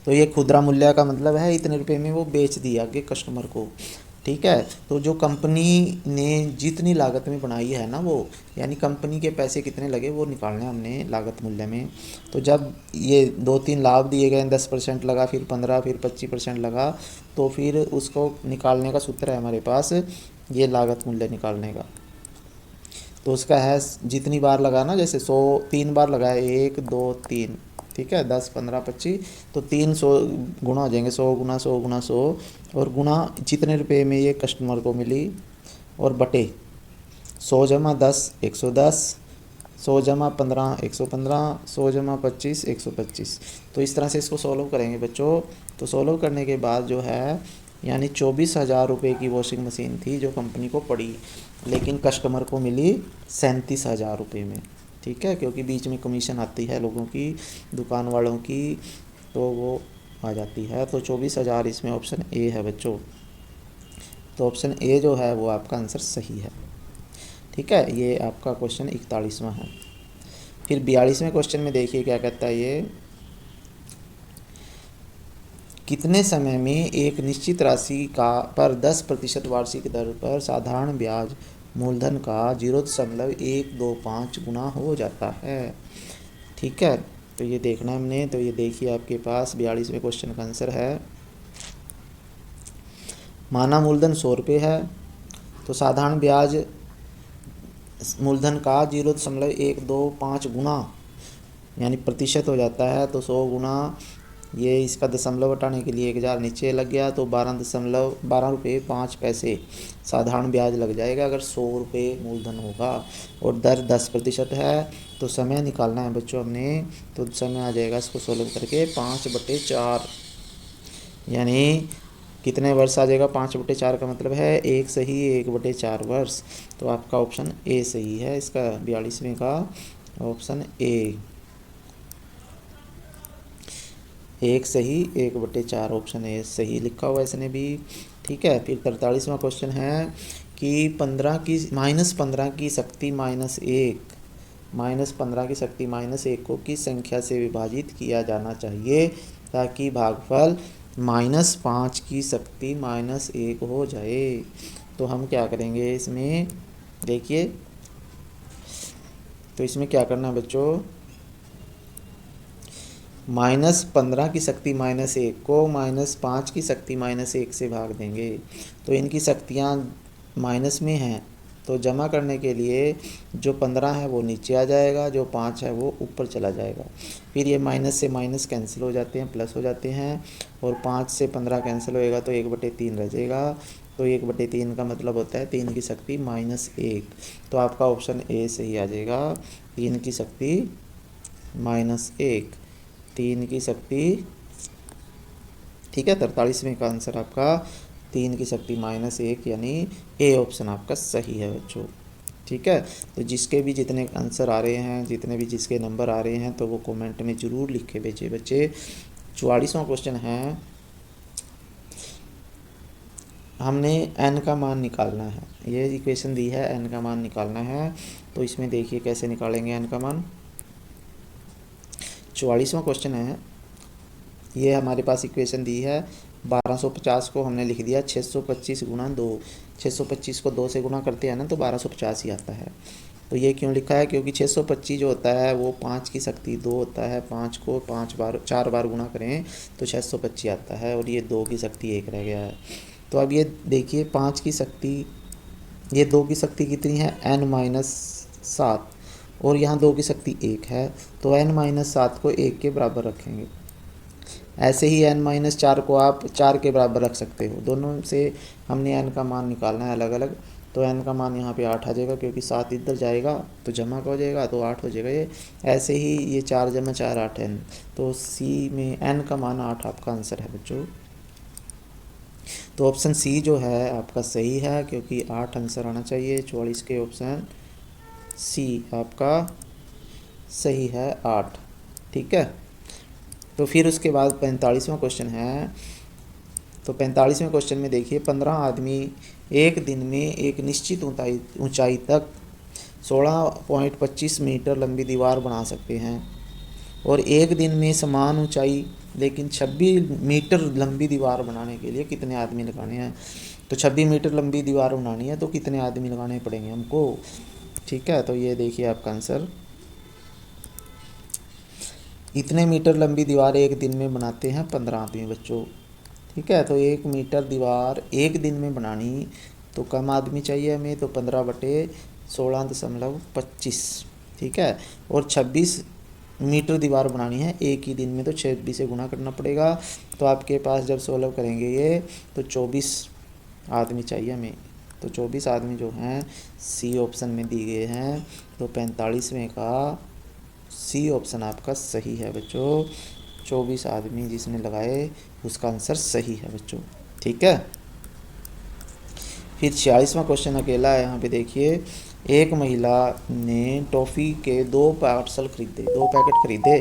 तो ये खुदरा मूल्य का मतलब है इतने रुपए में वो बेच दिया आगे कस्टमर को। ठीक है, तो जो कंपनी ने जितनी लागत में बनाई है ना वो, यानी कंपनी के पैसे कितने लगे वो निकालने हैं हमने लागत मूल्य में। तो जब ये 2-3 लाभ दिए गए, 10% लगा, फिर 15, फिर 25% लगा, तो फिर उसको निकालने का सूत्र है हमारे पास, ये लागत मूल्य निकालने का। तो उसका है जितनी बार लगा ना, जैसे 100 3 बार लगाए, 1 2 3, ठीक है, 10 15 25, तो 300 गुना हो जाएंगे, 100 × 100 × 100, और गुना जितने रुपए में ये कस्टमर को मिली, और बटे 100 × 10 110, 100 × 15 115, 100 × 25 125। तो इस तरह से इसको सॉल्व करेंगे बच्चों। तो सॉल्व करने के बाद जो है, यानी 24,000 रुपये की वॉशिंग मशीन थी जो कंपनी को पड़ी, लेकिन कस्टमर को मिली 37,000 रुपये में। ठीक है, क्योंकि बीच में कमीशन आती है लोगों की, दुकान वालों की, तो वो आ जाती है। तो 24,000 इसमें ऑप्शन ए है बच्चों। तो ऑप्शन ए जो है वो आपका आंसर सही है। ठीक है, ये आपका क्वेश्चन 41वां है। फिर 42वें क्वेश्चन में देखिए क्या कहता है ये, कितने समय में एक निश्चित राशि का पर 10% वार्षिक दर पर साधारण ब्याज मूलधन का 0.125 गुना हो जाता है। ठीक है, तो ये देखना हमने। तो ये देखिए आपके पास 42वें क्वेश्चन का आंसर है, माना मूलधन 100 रुपये है, तो साधारण ब्याज मूलधन का 0.125 गुना, यानी प्रतिशत हो जाता है। तो 100 गुना, ये इसका दशमलव हटाने के लिए 1000 नीचे लग गया, तो 12 रुपये 5 पैसे साधारण ब्याज लग जाएगा अगर 100 रुपये मूलधन होगा, और दर 10% है। तो समय निकालना है बच्चों हमने, तो समय आ जाएगा इसको सोल्व करके 5/4, यानी कितने वर्ष आ जाएगा, 5/4 का मतलब है 1 सही 1/4 वर्ष। तो आपका ऑप्शन ए सही है, इसका 42वें का ऑप्शन ए, 1 सही 1/4, ऑप्शन ए सही लिखा हुआ है इसने भी। ठीक है, फिर 43वां क्वेश्चन है कि 15 की शक्ति -1 को किस संख्या से विभाजित किया जाना चाहिए ताकि भागफल -5 की शक्ति -1 हो जाए। तो हम क्या करेंगे इसमें, देखिए, तो इसमें क्या करना है बच्चों, -15 की शक्ति -1 को -5 की शक्ति -1 से भाग देंगे। तो इनकी शक्तियाँ माइनस में हैं, तो जमा करने के लिए जो 15 है वो नीचे आ जाएगा, जो 5 है वो ऊपर चला जाएगा। फिर ये माइनस से माइनस कैंसिल हो जाते हैं, प्लस हो जाते हैं, और 5 से 15 कैंसिल होएगा तो 1/3 रह जाएगा। तो 1/3 का मतलब होता है 3 की शक्ति -1। तो आपका ऑप्शन ए सही आ जाएगा, 3 की शक्ति -1, 3 की शक्ति। ठीक है, 43वें का आंसर आपका 3 की शक्ति -1, यानी ए ऑप्शन आपका सही है बच्चों। ठीक है, तो जिसके भी जितने आंसर आ रहे हैं, जितने भी जिसके नंबर आ रहे हैं, तो वो कमेंट में ज़रूर लिख के भेजिए बच्चे। 44वां क्वेश्चन है, हमने n का मान निकालना है। ये इक्वेशन दी है, n का मान निकालना है। तो इसमें देखिए कैसे निकालेंगे n का मान। 44वां क्वेश्चन है, ये हमारे पास इक्वेशन दी है, 1250 को हमने लिख दिया 625 गुणा 2। 625 को 2 से गुणा करते हैं ना तो 1250 ही आता है। तो ये क्यों लिखा है, क्योंकि 625 जो होता है वो 5 की शक्ति 2 होता है, 5 को 4 बार गुणा करें तो 625 आता है, और ये 2 की शक्ति 1 रह गया है। तो अब ये देखिए 5 की शक्ति, ये 2 की शक्ति कितनी है n-7, और यहाँ 2 की शक्ति 1 है, तो n-7 को 1 के बराबर रखेंगे। ऐसे ही n-4 को आप 4 के बराबर रख सकते हो। दोनों से हमने n का मान निकालना है अलग अलग, तो n का मान यहाँ पे 8 आ जाएगा, क्योंकि 7 इधर जाएगा तो जमा का हो जाएगा, तो 8 हो जाएगा ये। ऐसे ही ये 4 जमा 4 8 n, तो सी में n का मान 8 आपका आंसर है बच्चों। तो ऑप्शन सी जो है आपका सही है, क्योंकि 8 आंसर आना चाहिए 44 के। ऑप्शन सी आपका सही है 8। ठीक है, तो फिर उसके बाद 45वां क्वेश्चन है। तो 45वें क्वेश्चन में देखिए 15 आदमी एक दिन में एक निश्चित ऊंचाई तक 16.25 मीटर लंबी दीवार बना सकते हैं, और एक दिन में समान ऊंचाई लेकिन 26 मीटर लंबी दीवार बनाने के लिए कितने आदमी लगाने हैं। तो 26 मीटर लंबी दीवार बनानी है तो कितने आदमी लगाने पड़ेंगे हमको। ठीक है, तो ये देखिए आपका आंसर, इतने मीटर लंबी दीवार एक दिन में बनाते हैं 15 आदमी बच्चों। ठीक है, तो 1 मीटर दीवार एक दिन में बनानी तो कम आदमी चाहिए हमें, तो 15/16.25। ठीक है, और 26 मीटर दीवार बनानी है एक ही दिन में, तो 26 से गुणा करना पड़ेगा। तो आपके पास जब सोल्व करेंगे ये तो 24 आदमी चाहिए हमें। तो 24 आदमी जो हैं सी ऑप्शन में दिए गए हैं, तो 45वें का सी ऑप्शन आपका सही है बच्चों। 24 आदमी जिसने लगाए उसका आंसर सही है बच्चों। ठीक है, फिर 46वां क्वेश्चन अकेला है। यहाँ पे देखिए, एक महिला ने टॉफ़ी के 2 पार्सल खरीदे, 2 पैकेट खरीदे,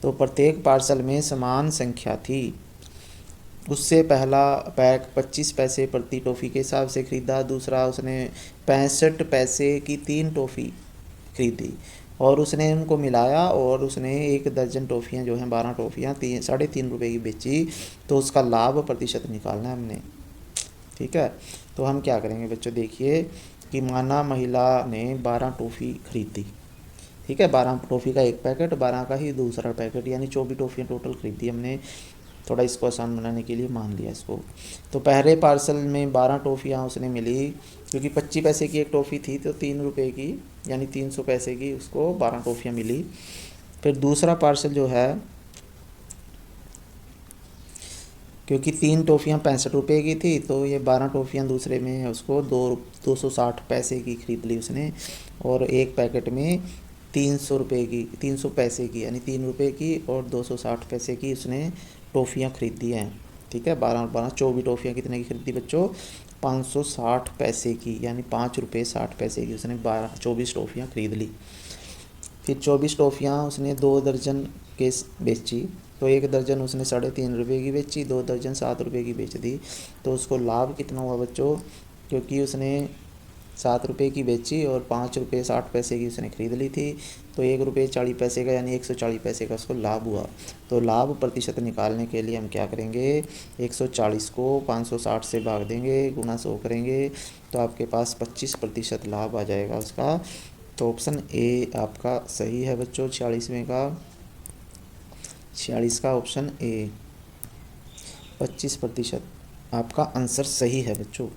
तो प्रत्येक पार्सल में समान संख्या थी। उससे पहला पैक 25 पैसे प्रति टॉफ़ी के हिसाब से ख़रीदा, दूसरा उसने 65 पैसे की 3 टॉफ़ी खरीदी, और उसने उनको मिलाया और उसने 1 दर्जन टॉफ़ियाँ जो हैं 12 टॉफ़ियाँ 3.5 रुपये की बेची, तो उसका लाभ प्रतिशत निकालना है हमने। ठीक है, तो हम क्या करेंगे बच्चों, देखिए कि माना महिला ने 12 टॉफ़ी खरीदी। ठीक है, 12 टॉफ़ी का एक पैकेट, 12 का ही दूसरा पैकेट, यानी 24 टॉफ़ियाँ टोटल खरीदी हमने। थोड़ा इसको आसान बनाने के लिए मान लिया इसको। तो पहले पार्सल में 12 टॉफ़ियाँ उसने मिली, क्योंकि 25 पैसे की एक टॉफ़ी थी तो 3 रुपये की यानी 300 पैसे की उसको 12 टॉफ़ियाँ मिली। फिर दूसरा पार्सल जो है, क्योंकि 3 टॉफ़ियाँ 65 रुपये की थी, तो ये 12 टॉफ़ियाँ दूसरे में उसको 260 पैसे की खरीद ली उसने, और एक पैकेट में 300 रुपये की 300 पैसे की यानी 3 रुपये की और 260 पैसे की उसने टॉफ़ियाँ खरीदी हैं। ठीक है, 12 24 टॉफ़ियाँ कितने की खरीदी बच्चों, 560 पैसे की, यानी 5 रुपये 60 पैसे की उसने 24 टॉफ़ियाँ खरीद ली। फिर 24 टॉफ़ियाँ उसने 2 दर्जन के बेची, तो 1 दर्जन उसने 3.5 रुपये की बेची, 2 दर्जन 7 रुपये की बेच दी। तो उसको लाभ कितना हुआ बच्चों, क्योंकि उसने 7 रुपये की बेची और 5 रुपये 60 पैसे की उसने ख़रीद ली थी, तो 1 रुपये 40 पैसे का यानी 140 पैसे का उसको लाभ हुआ। तो लाभ प्रतिशत निकालने के लिए हम क्या करेंगे, 140 को 560 से भाग देंगे, गुना 100 करेंगे, तो आपके पास 25% लाभ आ जाएगा उसका। तो ऑप्शन ए आपका सही है बच्चों। 46वें का 46 का ऑप्शन ए 25% आपका आंसर सही है बच्चों,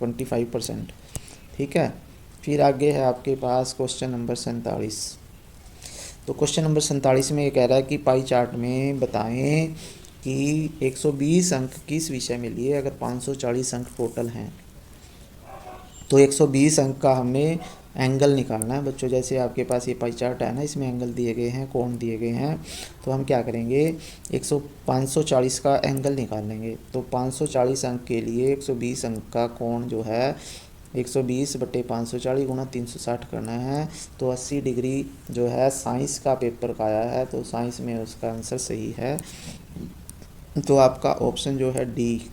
25%। ठीक है, फिर आगे है आपके पास क्वेश्चन नंबर 47। तो क्वेश्चन नंबर 47 में ये कह रहा है कि पाई चार्ट में बताएं कि 120 अंक किस विषय में लिए अगर 540 अंक टोटल हैं। तो 120 अंक का हमें एंगल निकालना है बच्चों। जैसे आपके पास ये पाई चार्ट है ना, इसमें एंगल दिए गए हैं, कोण दिए गए हैं, तो हम क्या करेंगे 540 का एंगल निकाल लेंगे। तो 540 अंक के लिए 120 अंक का कोण जो है 120/540 गुणा 360 करना है, तो 80 डिग्री जो है साइंस का पेपर का आया है, तो साइंस में उसका आंसर सही है। तो आपका ऑप्शन जो है डी,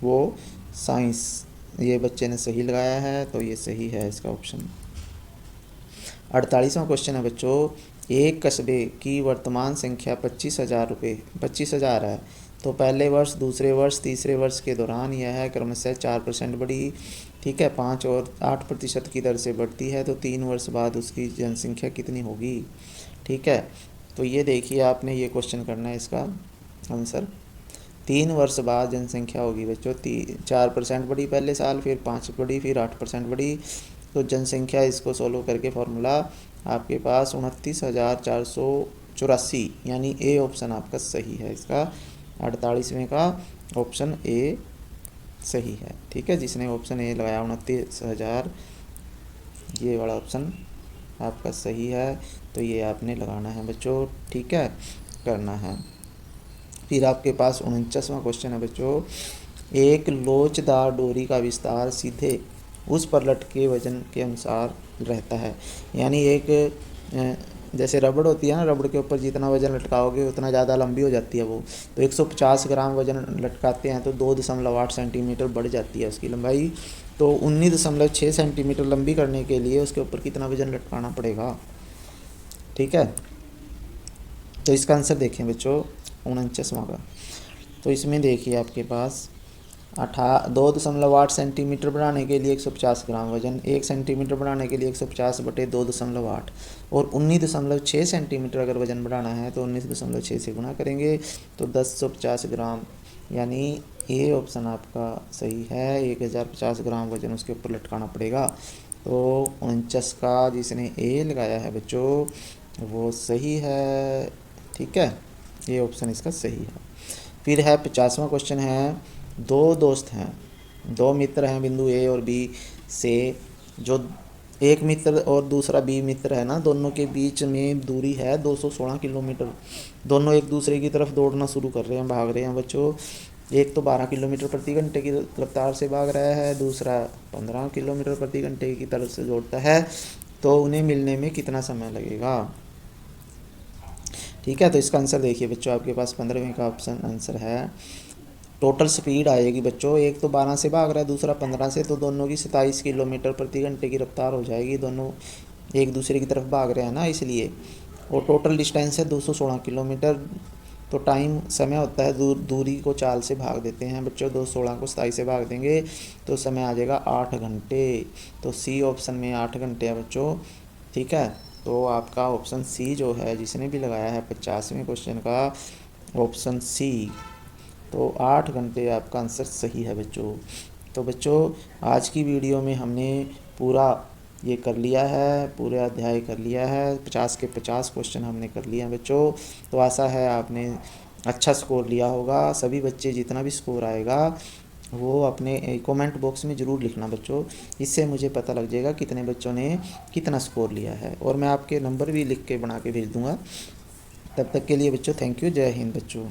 वो साइंस, ये बच्चे ने सही लगाया है, तो ये सही है इसका ऑप्शन। 48वां क्वेश्चन है बच्चों, एक कस्बे की वर्तमान संख्या 25,000 है, तो पहले वर्ष, दूसरे वर्ष, तीसरे वर्ष के दौरान यह है क्रमशः 4% बढ़ी, ठीक है, 5 और 8% की दर से बढ़ती है। तो 3 वर्ष बाद उसकी जनसंख्या कितनी होगी, ठीक है। तो ये देखिए आपने ये क्वेश्चन करना है इसका आंसर। 3 वर्ष बाद जनसंख्या होगी बच्चों 4% बढ़ी पहले साल, फिर 5 बढ़ी, फिर 8% बढ़ी। तो जनसंख्या इसको सोल्व करके फॉर्मूला आपके पास 29,484, यानी ए ऑप्शन आपका सही है इसका। 48वें का ऑप्शन ए सही है, ठीक है। जिसने ऑप्शन ए लगाया 29,000, ये वाला ऑप्शन आपका सही है। तो ये आपने लगाना है बच्चों, ठीक है, करना है। फिर आपके पास 49वां क्वेश्चन है बच्चों। एक लोचदार डोरी का विस्तार सीधे उस पर लटके वजन के अनुसार रहता है, यानी एक जैसे रबड़ होती है ना, रबड़ के ऊपर जितना वजन लटकाओगे उतना ज़्यादा लंबी हो जाती है वो। तो 150 ग्राम वजन लटकाते हैं तो 2.8 सेंटीमीटर बढ़ जाती है उसकी लंबाई। तो 19.6 सेंटीमीटर लंबी करने के लिए उसके ऊपर कितना वजन लटकाना पड़ेगा, ठीक है। तो इसका आंसर देखें बच्चों 49वां का। तो इसमें देखिए आपके पास 2.8 सेंटीमीटर बढ़ाने के लिए 150 ग्राम वजन, 1 सेंटीमीटर बढ़ाने के लिए 150 बटे 2.8, और 19.6 सेंटीमीटर अगर वजन बढ़ाना है तो 19.6 से गुना करेंगे तो 1050 ग्राम, यानी ए ऑप्शन आपका सही है। 1050 ग्राम वजन उसके ऊपर लटकाना पड़ेगा। तो 49 का जिसने ए लगाया है बच्चों वो सही है, ठीक है, ये ऑप्शन इसका सही है। फिर है 50वां क्वेश्चन है। दो दोस्त हैं, दो मित्र हैं बिंदु ए और बी से, जो एक मित्र और दूसरा बी मित्र है ना, दोनों के बीच में दूरी है 216 किलोमीटर। दोनों एक दूसरे की तरफ दौड़ना शुरू कर रहे हैं, भाग रहे हैं बच्चों। एक तो 12 किलोमीटर प्रति घंटे की रफ्तार से भाग रहा है, दूसरा 15 किलोमीटर प्रति घंटे की तरफ से दौड़ता है। तो उन्हें मिलने में कितना समय लगेगा, ठीक है। तो इसका आंसर देखिए बच्चों आपके पास 15वें का ऑप्शन आंसर है। टोटल स्पीड आएगी बच्चों, एक तो 12 से भाग रहा है, दूसरा 15 से, तो दोनों की 27 किलोमीटर प्रति घंटे की रफ्तार हो जाएगी। दोनों एक दूसरे की तरफ भाग रहे हैं ना इसलिए। और टोटल डिस्टेंस है 216 किलोमीटर। तो टाइम समय होता है, दूरी को चाल से भाग देते हैं बच्चों, 216 को 27 से भाग देंगे तो समय आ जाएगा 8 घंटे। तो सी ऑप्शन में 8 घंटे है बच्चों, ठीक है। तो आपका ऑप्शन सी जो है, जिसने भी लगाया है 50वें क्वेश्चन का ऑप्शन सी, तो 8 घंटे आपका आंसर सही है बच्चों। तो बच्चों आज की वीडियो में हमने पूरा ये कर लिया है, पूरा अध्याय कर लिया है, 50 के 50 क्वेश्चन हमने कर लिए हैं बच्चों। तो आशा है आपने अच्छा स्कोर लिया होगा। सभी बच्चे जितना भी स्कोर आएगा वो अपने कमेंट बॉक्स में ज़रूर लिखना बच्चों, इससे मुझे पता लग जाएगा कितने बच्चों ने कितना स्कोर लिया है, और मैं आपके नंबर भी लिख के बना के भेज दूँगा। तब तक के लिए बच्चों थैंक यू, जय हिंद बच्चों।